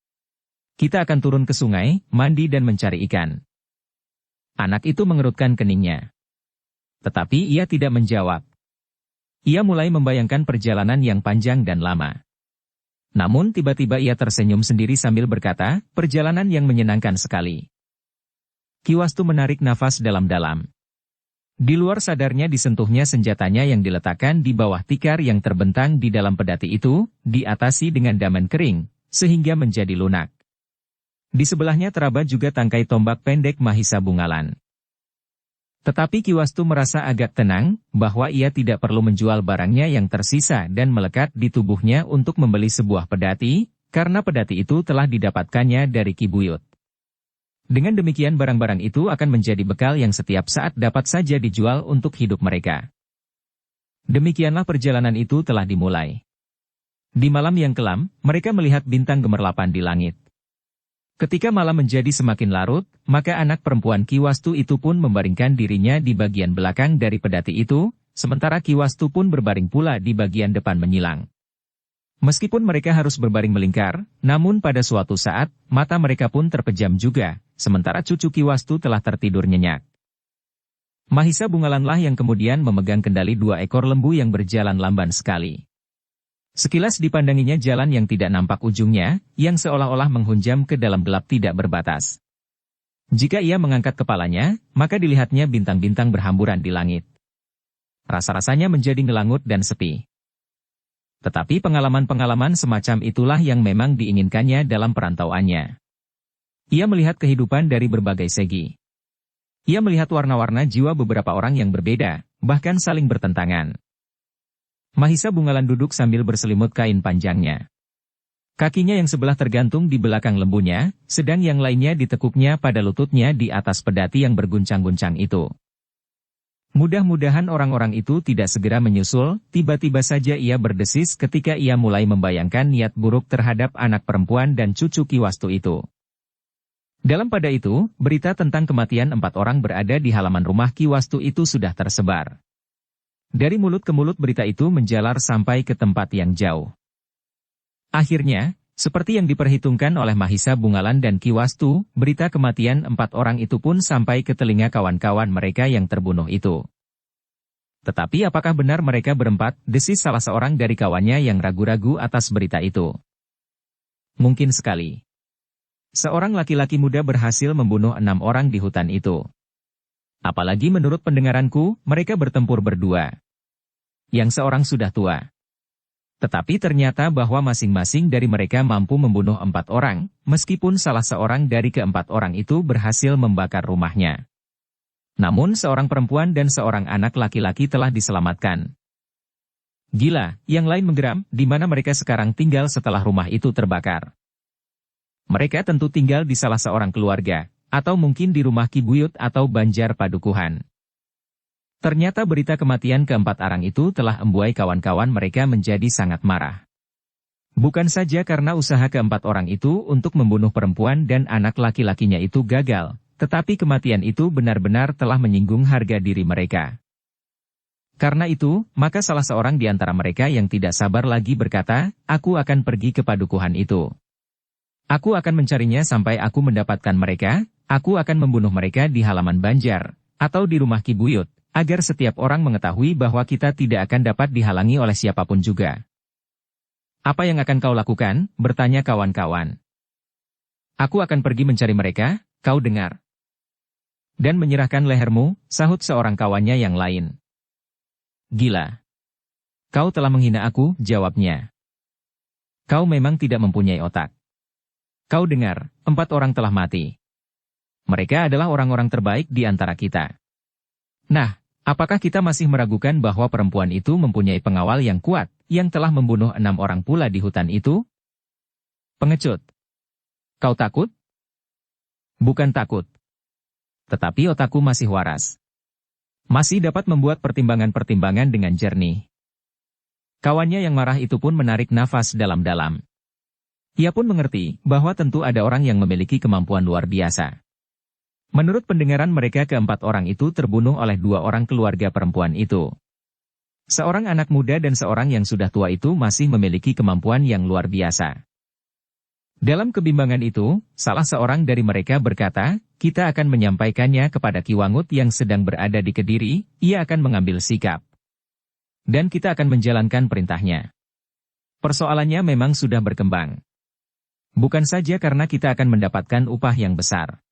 Kita akan turun ke sungai, mandi dan mencari ikan." Anak itu mengerutkan keningnya. Tetapi ia tidak menjawab. Ia mulai membayangkan perjalanan yang panjang dan lama. Namun tiba-tiba ia tersenyum sendiri sambil berkata, "Perjalanan yang menyenangkan sekali." Kiwastu menarik nafas dalam-dalam. Di luar sadarnya disentuhnya senjatanya yang diletakkan di bawah tikar yang terbentang di dalam Pedati itu, diatasi dengan damen kering, sehingga menjadi lunak. Di sebelahnya teraba juga tangkai tombak pendek Mahisa Bungalan. Tetapi Kiwastu merasa agak tenang, bahwa ia tidak perlu menjual barangnya yang tersisa dan melekat di tubuhnya untuk membeli sebuah pedati, karena pedati itu telah didapatkannya dari Ki Buyut. Dengan demikian barang-barang itu akan menjadi bekal yang setiap saat dapat saja dijual untuk hidup mereka. Demikianlah perjalanan itu telah dimulai. Di malam yang kelam, mereka melihat bintang gemerlapan di langit. Ketika malam menjadi semakin larut, maka anak perempuan Kiwastu itu pun membaringkan dirinya di bagian belakang dari pedati itu, sementara Kiwastu pun berbaring pula di bagian depan menyilang. Meskipun mereka harus berbaring melingkar, namun pada suatu saat, mata mereka pun terpejam juga, sementara cucu Kiwastu telah tertidur nyenyak. Mahisa Bungalanlah yang kemudian memegang kendali 2 ekor lembu yang berjalan lamban sekali. Sekilas dipandanginya jalan yang tidak nampak ujungnya, yang seolah-olah menghunjam ke dalam gelap tidak berbatas. Jika ia mengangkat kepalanya, maka dilihatnya bintang-bintang berhamburan di langit. Rasa-rasanya menjadi ngelangut dan sepi. Tetapi pengalaman-pengalaman semacam itulah yang memang diinginkannya dalam perantauannya. Ia melihat kehidupan dari berbagai segi. Ia melihat warna-warna jiwa beberapa orang yang berbeda, bahkan saling bertentangan. Mahisa Bungalan duduk sambil berselimut kain panjangnya. Kakinya yang sebelah tergantung di belakang lembunya, sedang yang lainnya ditekuknya pada lututnya di atas pedati yang berguncang-guncang itu. Mudah-mudahan orang-orang itu tidak segera menyusul, tiba-tiba saja ia berdesis ketika ia mulai membayangkan niat buruk terhadap anak perempuan dan cucu Ki Wastu itu. Dalam pada itu, berita tentang kematian 4 orang berada di halaman rumah Ki Wastu itu sudah tersebar. Dari mulut ke mulut berita itu menjalar sampai ke tempat yang jauh. Akhirnya, seperti yang diperhitungkan oleh Mahisa Bungalan dan Ki Wastu, berita kematian 4 orang itu pun sampai ke telinga kawan-kawan mereka yang terbunuh itu. Tetapi apakah benar mereka berempat, desis salah seorang dari kawannya yang ragu-ragu atas berita itu. Mungkin sekali. Seorang laki-laki muda berhasil membunuh 6 orang di hutan itu. Apalagi menurut pendengaranku, mereka bertempur berdua. Yang seorang sudah tua. Tetapi ternyata bahwa masing-masing dari mereka mampu membunuh 4 orang, meskipun salah seorang dari ke-4 orang itu berhasil membakar rumahnya. Namun seorang perempuan dan seorang anak laki-laki telah diselamatkan. Gila, yang lain menggeram, di mana mereka sekarang tinggal setelah rumah itu terbakar. Mereka tentu tinggal di salah seorang keluarga, atau mungkin di rumah Ki Buyut atau Banjar Padukuhan. Ternyata berita kematian ke-4 orang itu telah membuai kawan-kawan mereka menjadi sangat marah. Bukan saja karena usaha ke-4 orang itu untuk membunuh perempuan dan anak laki-lakinya itu gagal, tetapi kematian itu benar-benar telah menyinggung harga diri mereka. Karena itu, maka salah seorang di antara mereka yang tidak sabar lagi berkata, "Aku akan pergi ke padukuhan itu. Aku akan mencarinya sampai aku mendapatkan mereka, aku akan membunuh mereka di halaman Banjar, atau di rumah Ki Buyut, agar setiap orang mengetahui bahwa kita tidak akan dapat dihalangi oleh siapapun juga." "Apa yang akan kau lakukan?" bertanya kawan-kawan. "Aku akan pergi mencari mereka, kau dengar. Dan menyerahkan lehermu," sahut seorang kawannya yang lain. "Gila. Kau telah menghina aku," jawabnya. "Kau memang tidak mempunyai otak. Kau dengar, 4 orang telah mati. Mereka adalah orang-orang terbaik di antara kita. Nah, apakah kita masih meragukan bahwa perempuan itu mempunyai pengawal yang kuat, yang telah membunuh 6 orang pula di hutan itu? Pengecut. Kau takut?" "Bukan takut. Tetapi otakku masih waras. Masih dapat membuat pertimbangan-pertimbangan dengan jernih." Kawannya yang marah itu pun menarik nafas dalam-dalam. Ia pun mengerti bahwa tentu ada orang yang memiliki kemampuan luar biasa. Menurut pendengaran mereka ke-4 orang itu terbunuh oleh 2 orang keluarga perempuan itu. Seorang anak muda dan seorang yang sudah tua itu masih memiliki kemampuan yang luar biasa. Dalam kebimbangan itu, salah seorang dari mereka berkata, "Kita akan menyampaikannya kepada Ki Wangut yang sedang berada di Kediri, ia akan mengambil sikap. Dan kita akan menjalankan perintahnya." Persoalannya memang sudah berkembang. Bukan saja karena kita akan mendapatkan upah yang besar.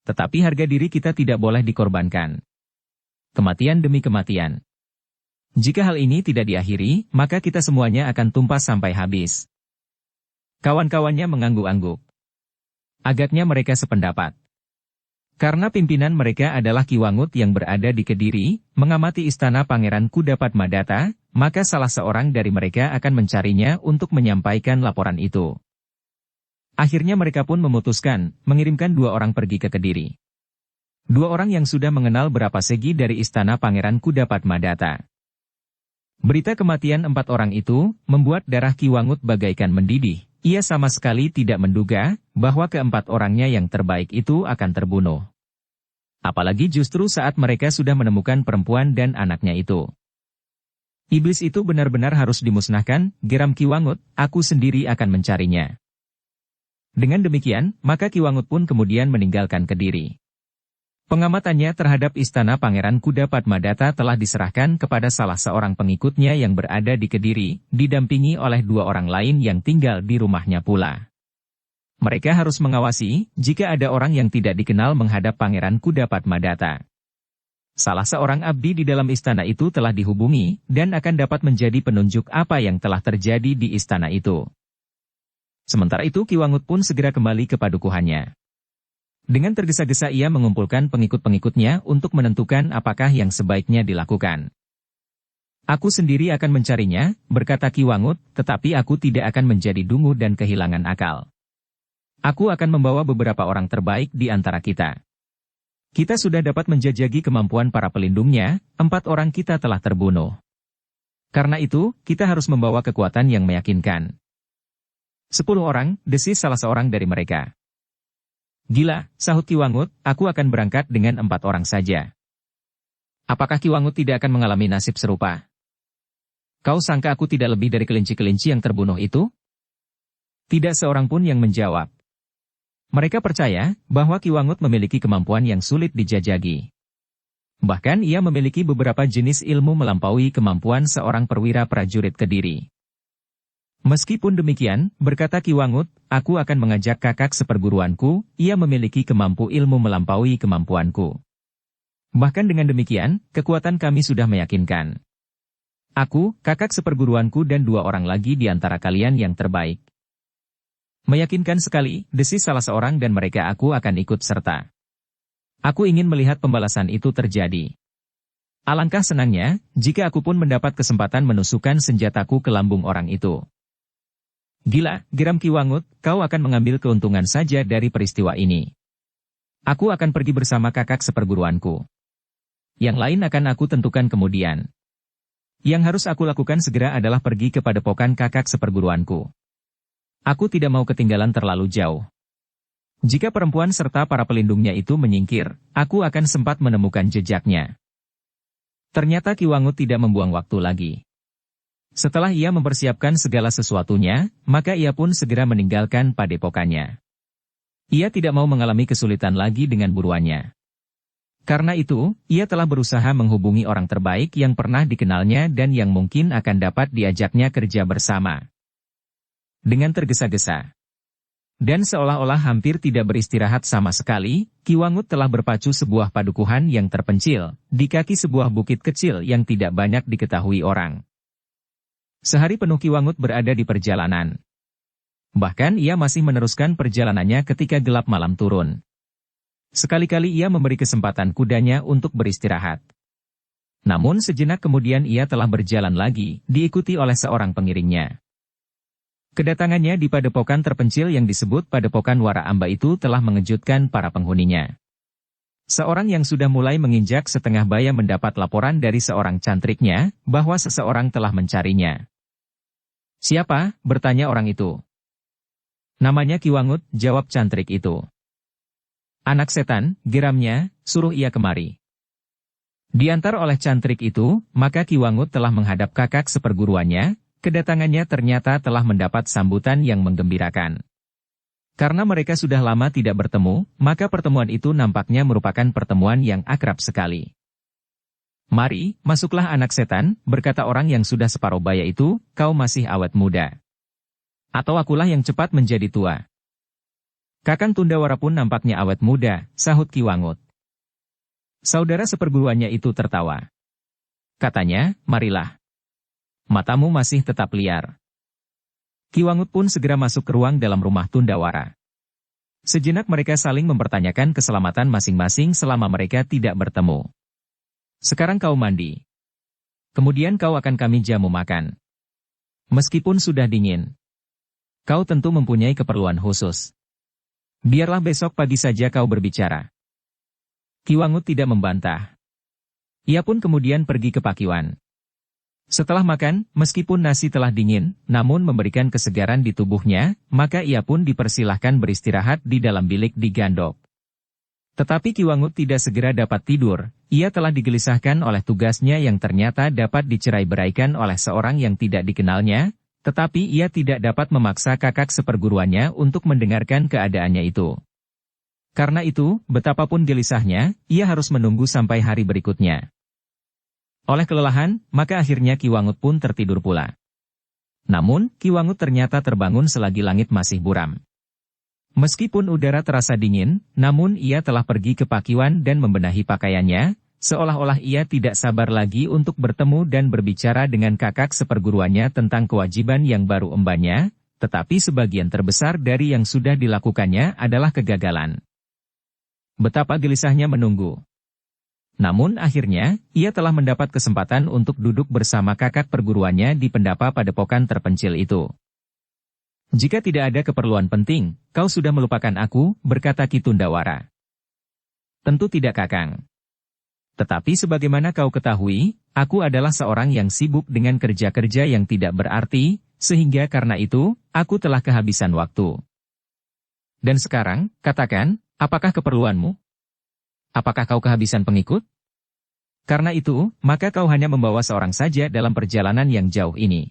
Tetapi harga diri kita tidak boleh dikorbankan. Kematian demi kematian. Jika hal ini tidak diakhiri, maka kita semuanya akan tumpah sampai habis. Kawan-kawannya mengangguk-angguk. Agaknya mereka sependapat. Karena pimpinan mereka adalah Ki Wangut yang berada di Kediri, mengamati istana Pangeran Kudapat-Madata, maka salah seorang dari mereka akan mencarinya untuk menyampaikan laporan itu. Akhirnya mereka pun memutuskan, mengirimkan 2 orang pergi ke Kediri. 2 orang yang sudah mengenal berapa segi dari istana Pangeran Kudapat-Madata. Berita kematian 4 orang itu, membuat darah Ki Wangut bagaikan mendidih. Ia sama sekali tidak menduga, bahwa ke-4 orangnya yang terbaik itu akan terbunuh. Apalagi justru saat mereka sudah menemukan perempuan dan anaknya itu. "Iblis itu benar-benar harus dimusnahkan," geram Ki Wangut, "aku sendiri akan mencarinya." Dengan demikian, maka Ki Wangut pun kemudian meninggalkan Kediri. Pengamatannya terhadap istana Pangeran Kuda Padmadatta telah diserahkan kepada salah seorang pengikutnya yang berada di Kediri, didampingi oleh 2 orang lain yang tinggal di rumahnya pula. Mereka harus mengawasi, jika ada orang yang tidak dikenal menghadap Pangeran Kuda Padmadatta. Salah seorang abdi di dalam istana itu telah dihubungi, dan akan dapat menjadi penunjuk apa yang telah terjadi di istana itu. Sementara itu Ki Wangut pun segera kembali ke padukuhannya. Dengan tergesa-gesa ia mengumpulkan pengikut-pengikutnya untuk menentukan apakah yang sebaiknya dilakukan. Aku sendiri akan mencarinya, berkata Ki Wangut, tetapi aku tidak akan menjadi dungu dan kehilangan akal. Aku akan membawa beberapa orang terbaik di antara kita. Kita sudah dapat menjajaki kemampuan para pelindungnya, 4 orang kita telah terbunuh. Karena itu, kita harus membawa kekuatan yang meyakinkan. 10 orang, desis salah seorang dari mereka. Gila, sahut Ki Wangut, aku akan berangkat dengan 4 orang saja. Apakah Ki Wangut tidak akan mengalami nasib serupa? Kau sangka aku tidak lebih dari kelinci-kelinci yang terbunuh itu? Tidak seorang pun yang menjawab. Mereka percaya bahwa Ki Wangut memiliki kemampuan yang sulit dijajagi. Bahkan ia memiliki beberapa jenis ilmu melampaui kemampuan seorang perwira prajurit Kediri. Meskipun demikian, berkata Ki Wangut, aku akan mengajak kakak seperguruanku, ia memiliki kemampu ilmu melampaui kemampuanku. Bahkan dengan demikian, kekuatan kami sudah meyakinkan. Aku, kakak seperguruanku dan 2 orang lagi di antara kalian yang terbaik. Meyakinkan sekali, desis salah seorang dan mereka aku akan ikut serta. Aku ingin melihat pembalasan itu terjadi. Alangkah senangnya, jika aku pun mendapat kesempatan menusukkan senjataku ke lambung orang itu. Gila, geram Ki Wangut, kau akan mengambil keuntungan saja dari peristiwa ini. Aku akan pergi bersama kakak seperguruanku. Yang lain akan aku tentukan kemudian. Yang harus aku lakukan segera adalah pergi ke padepokan kakak seperguruanku. Aku tidak mau ketinggalan terlalu jauh. Jika perempuan serta para pelindungnya itu menyingkir, aku akan sempat menemukan jejaknya. Ternyata Ki Wangut tidak membuang waktu lagi. Setelah ia mempersiapkan segala sesuatunya, maka ia pun segera meninggalkan padepokannya. Ia tidak mau mengalami kesulitan lagi dengan buruannya. Karena itu, ia telah berusaha menghubungi orang terbaik yang pernah dikenalnya dan yang mungkin akan dapat diajaknya kerja bersama. Dengan tergesa-gesa dan seolah-olah hampir tidak beristirahat sama sekali, Ki Wangut telah berpacu sebuah padukuhan yang terpencil, di kaki sebuah bukit kecil yang tidak banyak diketahui orang. Sehari penuh Ki Wangut berada di perjalanan. Bahkan ia masih meneruskan perjalanannya ketika gelap malam turun. Sekali-kali ia memberi kesempatan kudanya untuk beristirahat. Namun sejenak kemudian ia telah berjalan lagi, diikuti oleh seorang pengiringnya. Kedatangannya di padepokan terpencil yang disebut Padepokan Wara Amba itu telah mengejutkan para penghuninya. Seorang yang sudah mulai menginjak setengah baya mendapat laporan dari seorang cantriknya, bahwa seseorang telah mencarinya. Siapa? Bertanya orang itu. Namanya Ki Wangut, jawab cantrik itu. Anak setan, geramnya, suruh ia kemari. Diantar oleh cantrik itu, maka Ki Wangut telah menghadap kakak seperguruannya, kedatangannya ternyata telah mendapat sambutan yang menggembirakan. Karena mereka sudah lama tidak bertemu, maka pertemuan itu nampaknya merupakan pertemuan yang akrab sekali. Mari, masuklah anak setan, berkata orang yang sudah separuh baya itu, kau masih awet muda. Atau akulah yang cepat menjadi tua. Kakang Tundawara pun nampaknya awet muda, sahut Ki Wangut. Saudara seperguruannya itu tertawa. Katanya, marilah. Matamu masih tetap liar. Ki Wangut pun segera masuk ke ruang dalam rumah Tundawara. Sejenak mereka saling mempertanyakan keselamatan masing-masing selama mereka tidak bertemu. Sekarang kau mandi. Kemudian kau akan kami jamu makan. Meskipun sudah dingin. Kau tentu mempunyai keperluan khusus. Biarlah besok pagi saja kau berbicara. Ki Wangut tidak membantah. Ia pun kemudian pergi ke pakiwan. Setelah makan, meskipun nasi telah dingin, namun memberikan kesegaran di tubuhnya, maka ia pun dipersilahkan beristirahat di dalam bilik di Gandok. Tetapi Ki Wangut tidak segera dapat tidur, ia telah digelisahkan oleh tugasnya yang ternyata dapat dicerai-beraikan oleh seorang yang tidak dikenalnya, tetapi ia tidak dapat memaksa kakak seperguruannya untuk mendengarkan keadaannya itu. Karena itu, betapapun gelisahnya, ia harus menunggu sampai hari berikutnya. Oleh kelelahan, maka akhirnya Ki Wangut pun tertidur pula. Namun, Ki Wangut ternyata terbangun selagi langit masih buram. Meskipun udara terasa dingin, namun ia telah pergi ke Pakiwan dan membenahi pakaiannya, seolah-olah ia tidak sabar lagi untuk bertemu dan berbicara dengan kakak seperguruannya tentang kewajiban yang baru embannya, tetapi sebagian terbesar dari yang sudah dilakukannya adalah kegagalan. Betapa gelisahnya menunggu. Namun akhirnya, ia telah mendapat kesempatan untuk duduk bersama kakak perguruannya di pendapa padepokan terpencil itu. Jika tidak ada keperluan penting, kau sudah melupakan aku, berkata Ki Tundawara. Tentu tidak Kakang. Tetapi sebagaimana kau ketahui, aku adalah seorang yang sibuk dengan kerja-kerja yang tidak berarti, sehingga karena itu, aku telah kehabisan waktu. Dan sekarang, katakan, apakah keperluanmu? Apakah kau kehabisan pengikut? Karena itu, maka kau hanya membawa seorang saja dalam perjalanan yang jauh ini.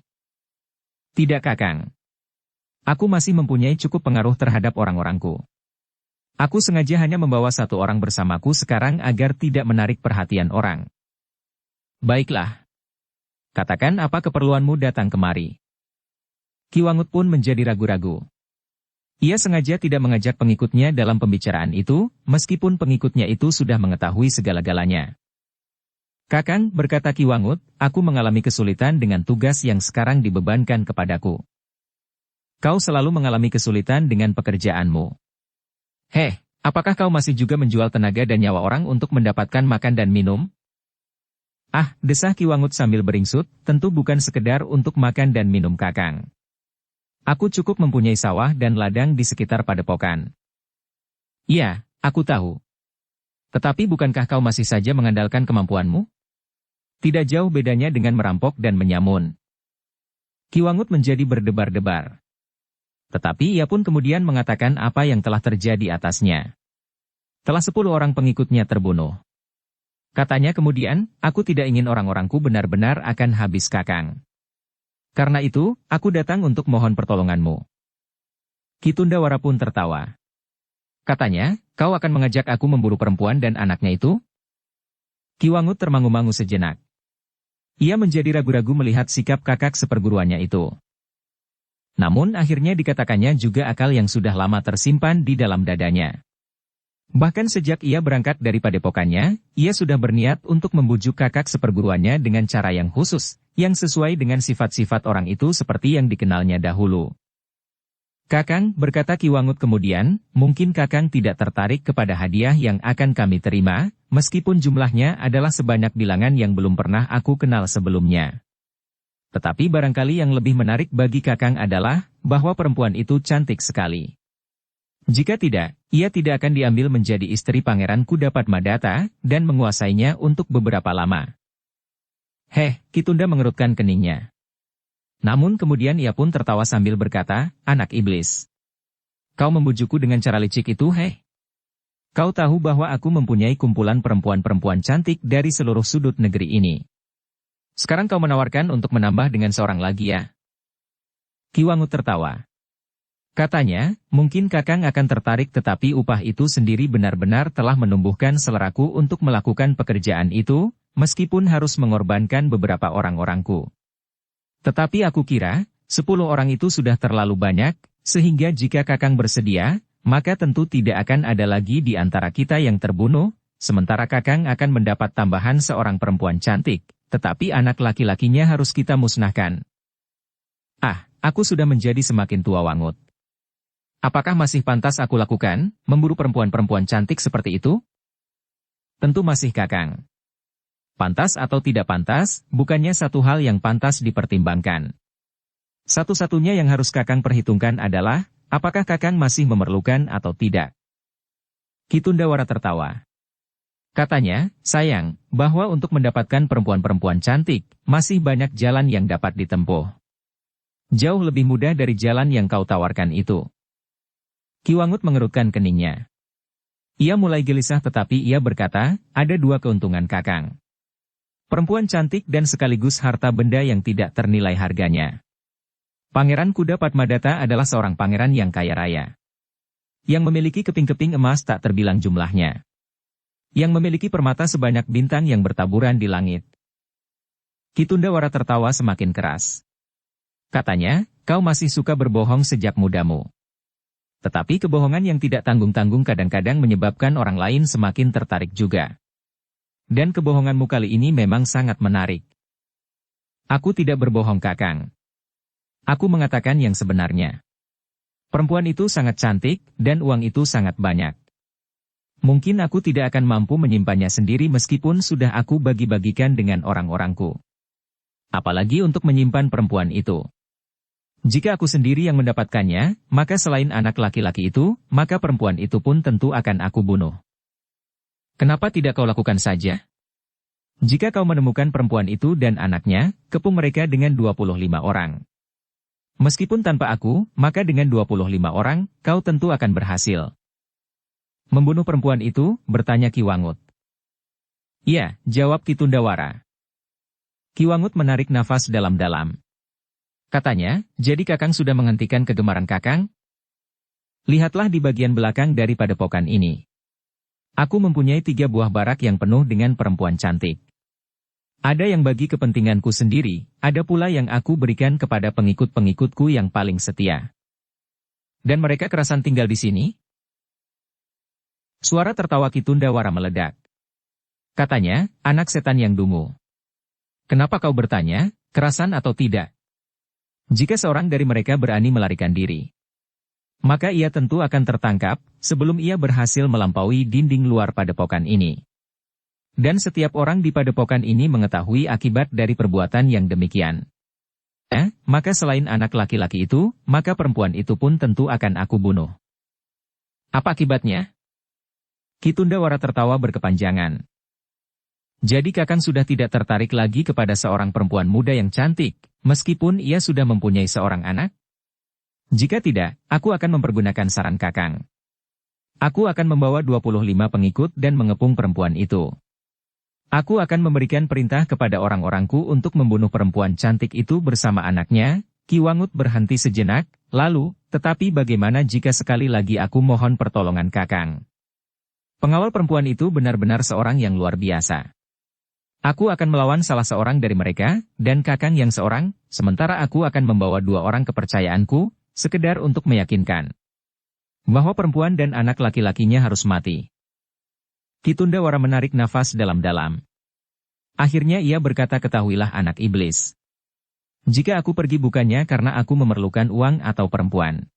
Tidak Kakang. Aku masih mempunyai cukup pengaruh terhadap orang-orangku. Aku sengaja hanya membawa satu orang bersamaku sekarang agar tidak menarik perhatian orang. Baiklah. Katakan apa keperluanmu datang kemari. Ki Wangut pun menjadi ragu-ragu. Ia sengaja tidak mengajak pengikutnya dalam pembicaraan itu, meskipun pengikutnya itu sudah mengetahui segala-galanya. Kakang, berkata Ki Wangut, aku mengalami kesulitan dengan tugas yang sekarang dibebankan kepadaku. Kau selalu mengalami kesulitan dengan pekerjaanmu. Apakah kau masih juga menjual tenaga dan nyawa orang untuk mendapatkan makan dan minum? Ah, desah Ki Wangut sambil beringsut, tentu bukan sekedar untuk makan dan minum Kakang. Aku cukup mempunyai sawah dan ladang di sekitar padepokan. Iya, aku tahu. Tetapi bukankah kau masih saja mengandalkan kemampuanmu? Tidak jauh bedanya dengan merampok dan menyamun. Ki Wangut menjadi berdebar-debar. Tetapi ia pun kemudian mengatakan apa yang telah terjadi atasnya. Telah 10 orang pengikutnya terbunuh. Katanya kemudian, aku tidak ingin orang-orangku benar-benar akan habis Kakang. Karena itu, aku datang untuk mohon pertolonganmu. Ki Tundawara pun tertawa. Katanya, kau akan mengajak aku memburu perempuan dan anaknya itu? Ki Wangut termangu-mangu sejenak. Ia menjadi ragu-ragu melihat sikap kakak seperguruannya itu. Namun akhirnya dikatakannya juga akal yang sudah lama tersimpan di dalam dadanya. Bahkan sejak ia berangkat dari padepokannya, ia sudah berniat untuk membujuk kakak seperguruannya dengan cara yang khusus, yang sesuai dengan sifat-sifat orang itu seperti yang dikenalnya dahulu. Kakang, berkata Ki Wangut kemudian, mungkin Kakang tidak tertarik kepada hadiah yang akan kami terima, meskipun jumlahnya adalah sebanyak bilangan yang belum pernah aku kenal sebelumnya. Tetapi barangkali yang lebih menarik bagi Kakang adalah, bahwa perempuan itu cantik sekali. Jika tidak, ia tidak akan diambil menjadi istri Pangeran Kudapadmadata, dan menguasainya untuk beberapa lama. Ki Tunda mengerutkan keningnya. Namun kemudian ia pun tertawa sambil berkata, anak iblis. Kau membujukku dengan cara licik itu, Kau tahu bahwa aku mempunyai kumpulan perempuan-perempuan cantik dari seluruh sudut negeri ini. Sekarang kau menawarkan untuk menambah dengan seorang lagi ya? Ki Wangut tertawa. Katanya, mungkin Kakang akan tertarik tetapi upah itu sendiri benar-benar telah menumbuhkan seleraku untuk melakukan pekerjaan itu, meskipun harus mengorbankan beberapa orang-orangku. Tetapi aku kira, 10 orang itu sudah terlalu banyak, sehingga jika Kakang bersedia, maka tentu tidak akan ada lagi di antara kita yang terbunuh, sementara Kakang akan mendapat tambahan seorang perempuan cantik. Tetapi anak laki-lakinya harus kita musnahkan. Aku sudah menjadi semakin tua Wangut. Apakah masih pantas aku lakukan, memburu perempuan-perempuan cantik seperti itu? Tentu masih Kakang. Pantas atau tidak pantas, bukannya satu hal yang pantas dipertimbangkan. Satu-satunya yang harus Kakang perhitungkan adalah, apakah Kakang masih memerlukan atau tidak. Ki Tundawara tertawa. Katanya, sayang, bahwa untuk mendapatkan perempuan-perempuan cantik, masih banyak jalan yang dapat ditempuh. Jauh lebih mudah dari jalan yang kau tawarkan itu. Ki Wangut mengerutkan keningnya. Ia mulai gelisah tetapi ia berkata, ada 2 keuntungan Kakang. Perempuan cantik dan sekaligus harta benda yang tidak ternilai harganya. Pangeran Kudapadmadata adalah seorang pangeran yang kaya raya. Yang memiliki keping-keping emas tak terbilang jumlahnya. Yang memiliki permata sebanyak bintang yang bertaburan di langit. Ki Tundawara tertawa semakin keras. Katanya, kau masih suka berbohong sejak mudamu. Tetapi kebohongan yang tidak tanggung-tanggung kadang-kadang menyebabkan orang lain semakin tertarik juga. Dan kebohonganmu kali ini memang sangat menarik. Aku tidak berbohong Kakang. Aku mengatakan yang sebenarnya. Perempuan itu sangat cantik, dan uang itu sangat banyak. Mungkin aku tidak akan mampu menyimpannya sendiri meskipun sudah aku bagi-bagikan dengan orang-orangku. Apalagi untuk menyimpan perempuan itu. Jika aku sendiri yang mendapatkannya, maka selain anak laki-laki itu, maka perempuan itu pun tentu akan aku bunuh. Kenapa tidak kau lakukan saja? Jika kau menemukan perempuan itu dan anaknya, kepung mereka dengan 25 orang. Meskipun tanpa aku, maka dengan 25 orang, kau tentu akan berhasil. Membunuh perempuan itu, bertanya Ki Wangut. Iya, jawab Ki Tundawara. Ki Wangut menarik nafas dalam-dalam. Katanya, jadi Kakang sudah menghentikan kegemaran Kakang? Lihatlah di bagian belakang dari padepokan ini. Aku mempunyai 3 buah barak yang penuh dengan perempuan cantik. Ada yang bagi kepentinganku sendiri, ada pula yang aku berikan kepada pengikut-pengikutku yang paling setia. Dan mereka kerasan tinggal di sini? Suara tertawa Ki Tundawara meledak. Katanya, anak setan yang dungu. Kenapa kau bertanya, kerasan atau tidak? Jika seorang dari mereka berani melarikan diri, maka ia tentu akan tertangkap sebelum ia berhasil melampaui dinding luar padepokan ini. Dan setiap orang di padepokan ini mengetahui akibat dari perbuatan yang demikian. Maka selain anak laki-laki itu, maka perempuan itu pun tentu akan aku bunuh. Apa akibatnya? Ki Tundawara tertawa berkepanjangan. Jadi Kakang sudah tidak tertarik lagi kepada seorang perempuan muda yang cantik, meskipun ia sudah mempunyai seorang anak? Jika tidak, aku akan mempergunakan saran Kakang. Aku akan membawa 25 pengikut dan mengepung perempuan itu. Aku akan memberikan perintah kepada orang-orangku untuk membunuh perempuan cantik itu bersama anaknya. Ki Wangut berhenti sejenak, lalu, tetapi bagaimana jika sekali lagi aku mohon pertolongan Kakang? Pengawal perempuan itu benar-benar seorang yang luar biasa. Aku akan melawan salah seorang dari mereka, dan Kakang yang seorang, sementara aku akan membawa 2 orang kepercayaanku, sekedar untuk meyakinkan bahwa perempuan dan anak laki-lakinya harus mati. Ki Tundawara menarik nafas dalam-dalam. Akhirnya ia berkata, ketahuilah anak iblis. Jika aku pergi bukannya karena aku memerlukan uang atau perempuan,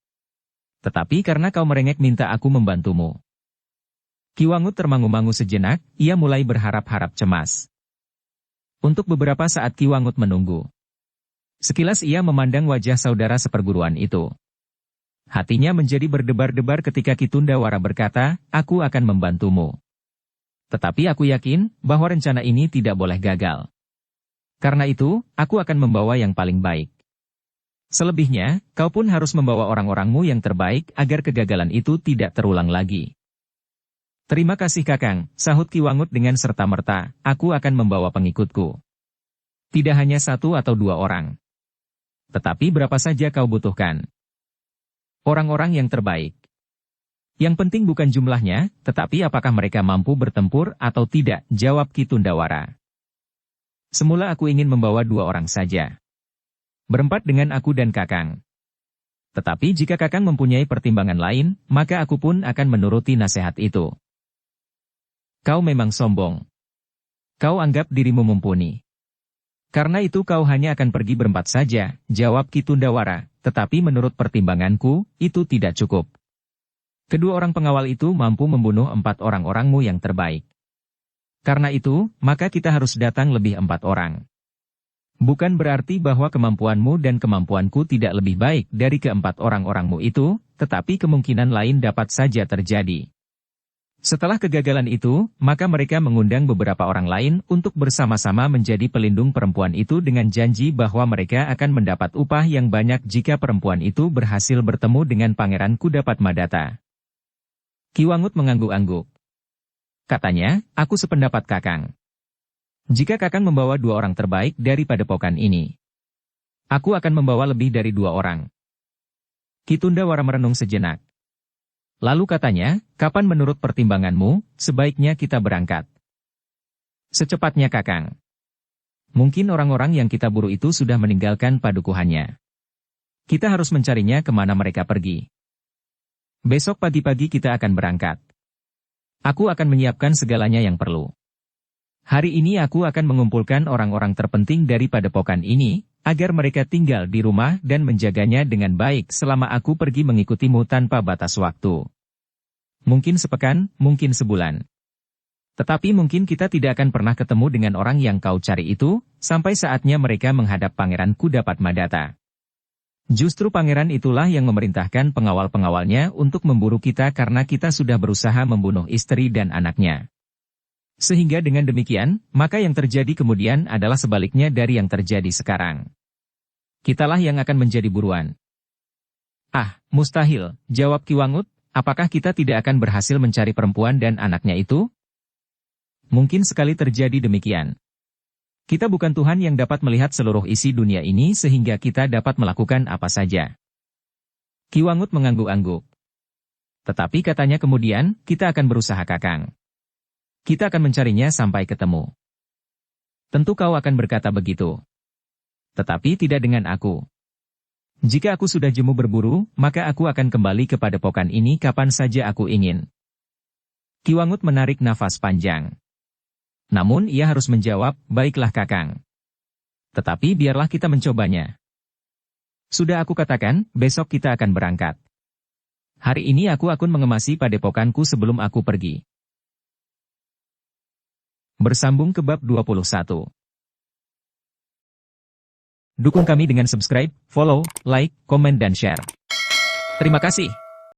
tetapi karena kau merengek minta aku membantumu. Ki Wangut termangu-mangu sejenak, ia mulai berharap-harap cemas. Untuk beberapa saat Ki Wangut menunggu. Sekilas ia memandang wajah saudara seperguruan itu. Hatinya menjadi berdebar-debar ketika Ki Tundawara berkata, aku akan membantumu. Tetapi aku yakin bahwa rencana ini tidak boleh gagal. Karena itu, aku akan membawa yang paling baik. Selebihnya, kau pun harus membawa orang-orangmu yang terbaik agar kegagalan itu tidak terulang lagi. Terima kasih Kakang, sahut Ki Wangut dengan serta-merta, aku akan membawa pengikutku. Tidak hanya 1 atau 2 orang. Tetapi berapa saja kau butuhkan? Orang-orang yang terbaik. Yang penting bukan jumlahnya, tetapi apakah mereka mampu bertempur atau tidak, jawab Ki Tundawara. Semula aku ingin membawa 2 orang saja. Berempat dengan aku dan Kakang. Tetapi jika Kakang mempunyai pertimbangan lain, maka aku pun akan menuruti nasihat itu. Kau memang sombong. Kau anggap dirimu mumpuni. Karena itu kau hanya akan pergi berempat saja, jawab Ki Tundawara, tetapi menurut pertimbanganku, itu tidak cukup. Kedua orang pengawal itu mampu membunuh 4 orang-orangmu yang terbaik. Karena itu, maka kita harus datang lebih 4 orang. Bukan berarti bahwa kemampuanmu dan kemampuanku tidak lebih baik dari ke-4 orang-orangmu itu, tetapi kemungkinan lain dapat saja terjadi. Setelah kegagalan itu, maka mereka mengundang beberapa orang lain untuk bersama-sama menjadi pelindung perempuan itu dengan janji bahwa mereka akan mendapat upah yang banyak jika perempuan itu berhasil bertemu dengan Pangeran Kudapat-Madata. Ki Wangut mengangguk-angguk. Katanya, aku sependapat Kakang. Jika Kakang membawa 2 orang terbaik dari padepokan ini, aku akan membawa lebih dari 2 orang. Ki Tundawara merenung sejenak. Lalu katanya, kapan menurut pertimbanganmu, sebaiknya kita berangkat? Secepatnya Kakang. Mungkin orang-orang yang kita buru itu sudah meninggalkan padukuhannya. Kita harus mencarinya kemana mereka pergi. Besok pagi-pagi kita akan berangkat. Aku akan menyiapkan segalanya yang perlu. Hari ini aku akan mengumpulkan orang-orang terpenting dari padepokan ini, agar mereka tinggal di rumah dan menjaganya dengan baik selama aku pergi mengikutimu tanpa batas waktu. Mungkin sepekan, mungkin sebulan. Tetapi mungkin kita tidak akan pernah ketemu dengan orang yang kau cari itu, sampai saatnya mereka menghadap Pangeran Kudapat Madata. Justru pangeran itulah yang memerintahkan pengawal-pengawalnya untuk memburu kita karena kita sudah berusaha membunuh istri dan anaknya. Sehingga dengan demikian, maka yang terjadi kemudian adalah sebaliknya dari yang terjadi sekarang. Kitalah yang akan menjadi buruan. Ah, mustahil, jawab Ki Wangut, apakah kita tidak akan berhasil mencari perempuan dan anaknya itu? Mungkin sekali terjadi demikian. Kita bukan Tuhan yang dapat melihat seluruh isi dunia ini sehingga kita dapat melakukan apa saja. Ki Wangut mengangguk-angguk. Tetapi katanya kemudian, kita akan berusaha Kakang. Kita akan mencarinya sampai ketemu. Tentu kau akan berkata begitu. Tetapi tidak dengan aku. Jika aku sudah jemu berburu, maka aku akan kembali ke padepokan ini kapan saja aku ingin. Ki Wangut menarik nafas panjang. Namun ia harus menjawab, baiklah Kakang. Tetapi biarlah kita mencobanya. Sudah aku katakan, besok kita akan berangkat. Hari ini aku akan mengemasi padepokanku sebelum aku pergi. Bersambung ke bab 21. Dukung kami dengan subscribe, follow, like, komen dan share. Terima kasih.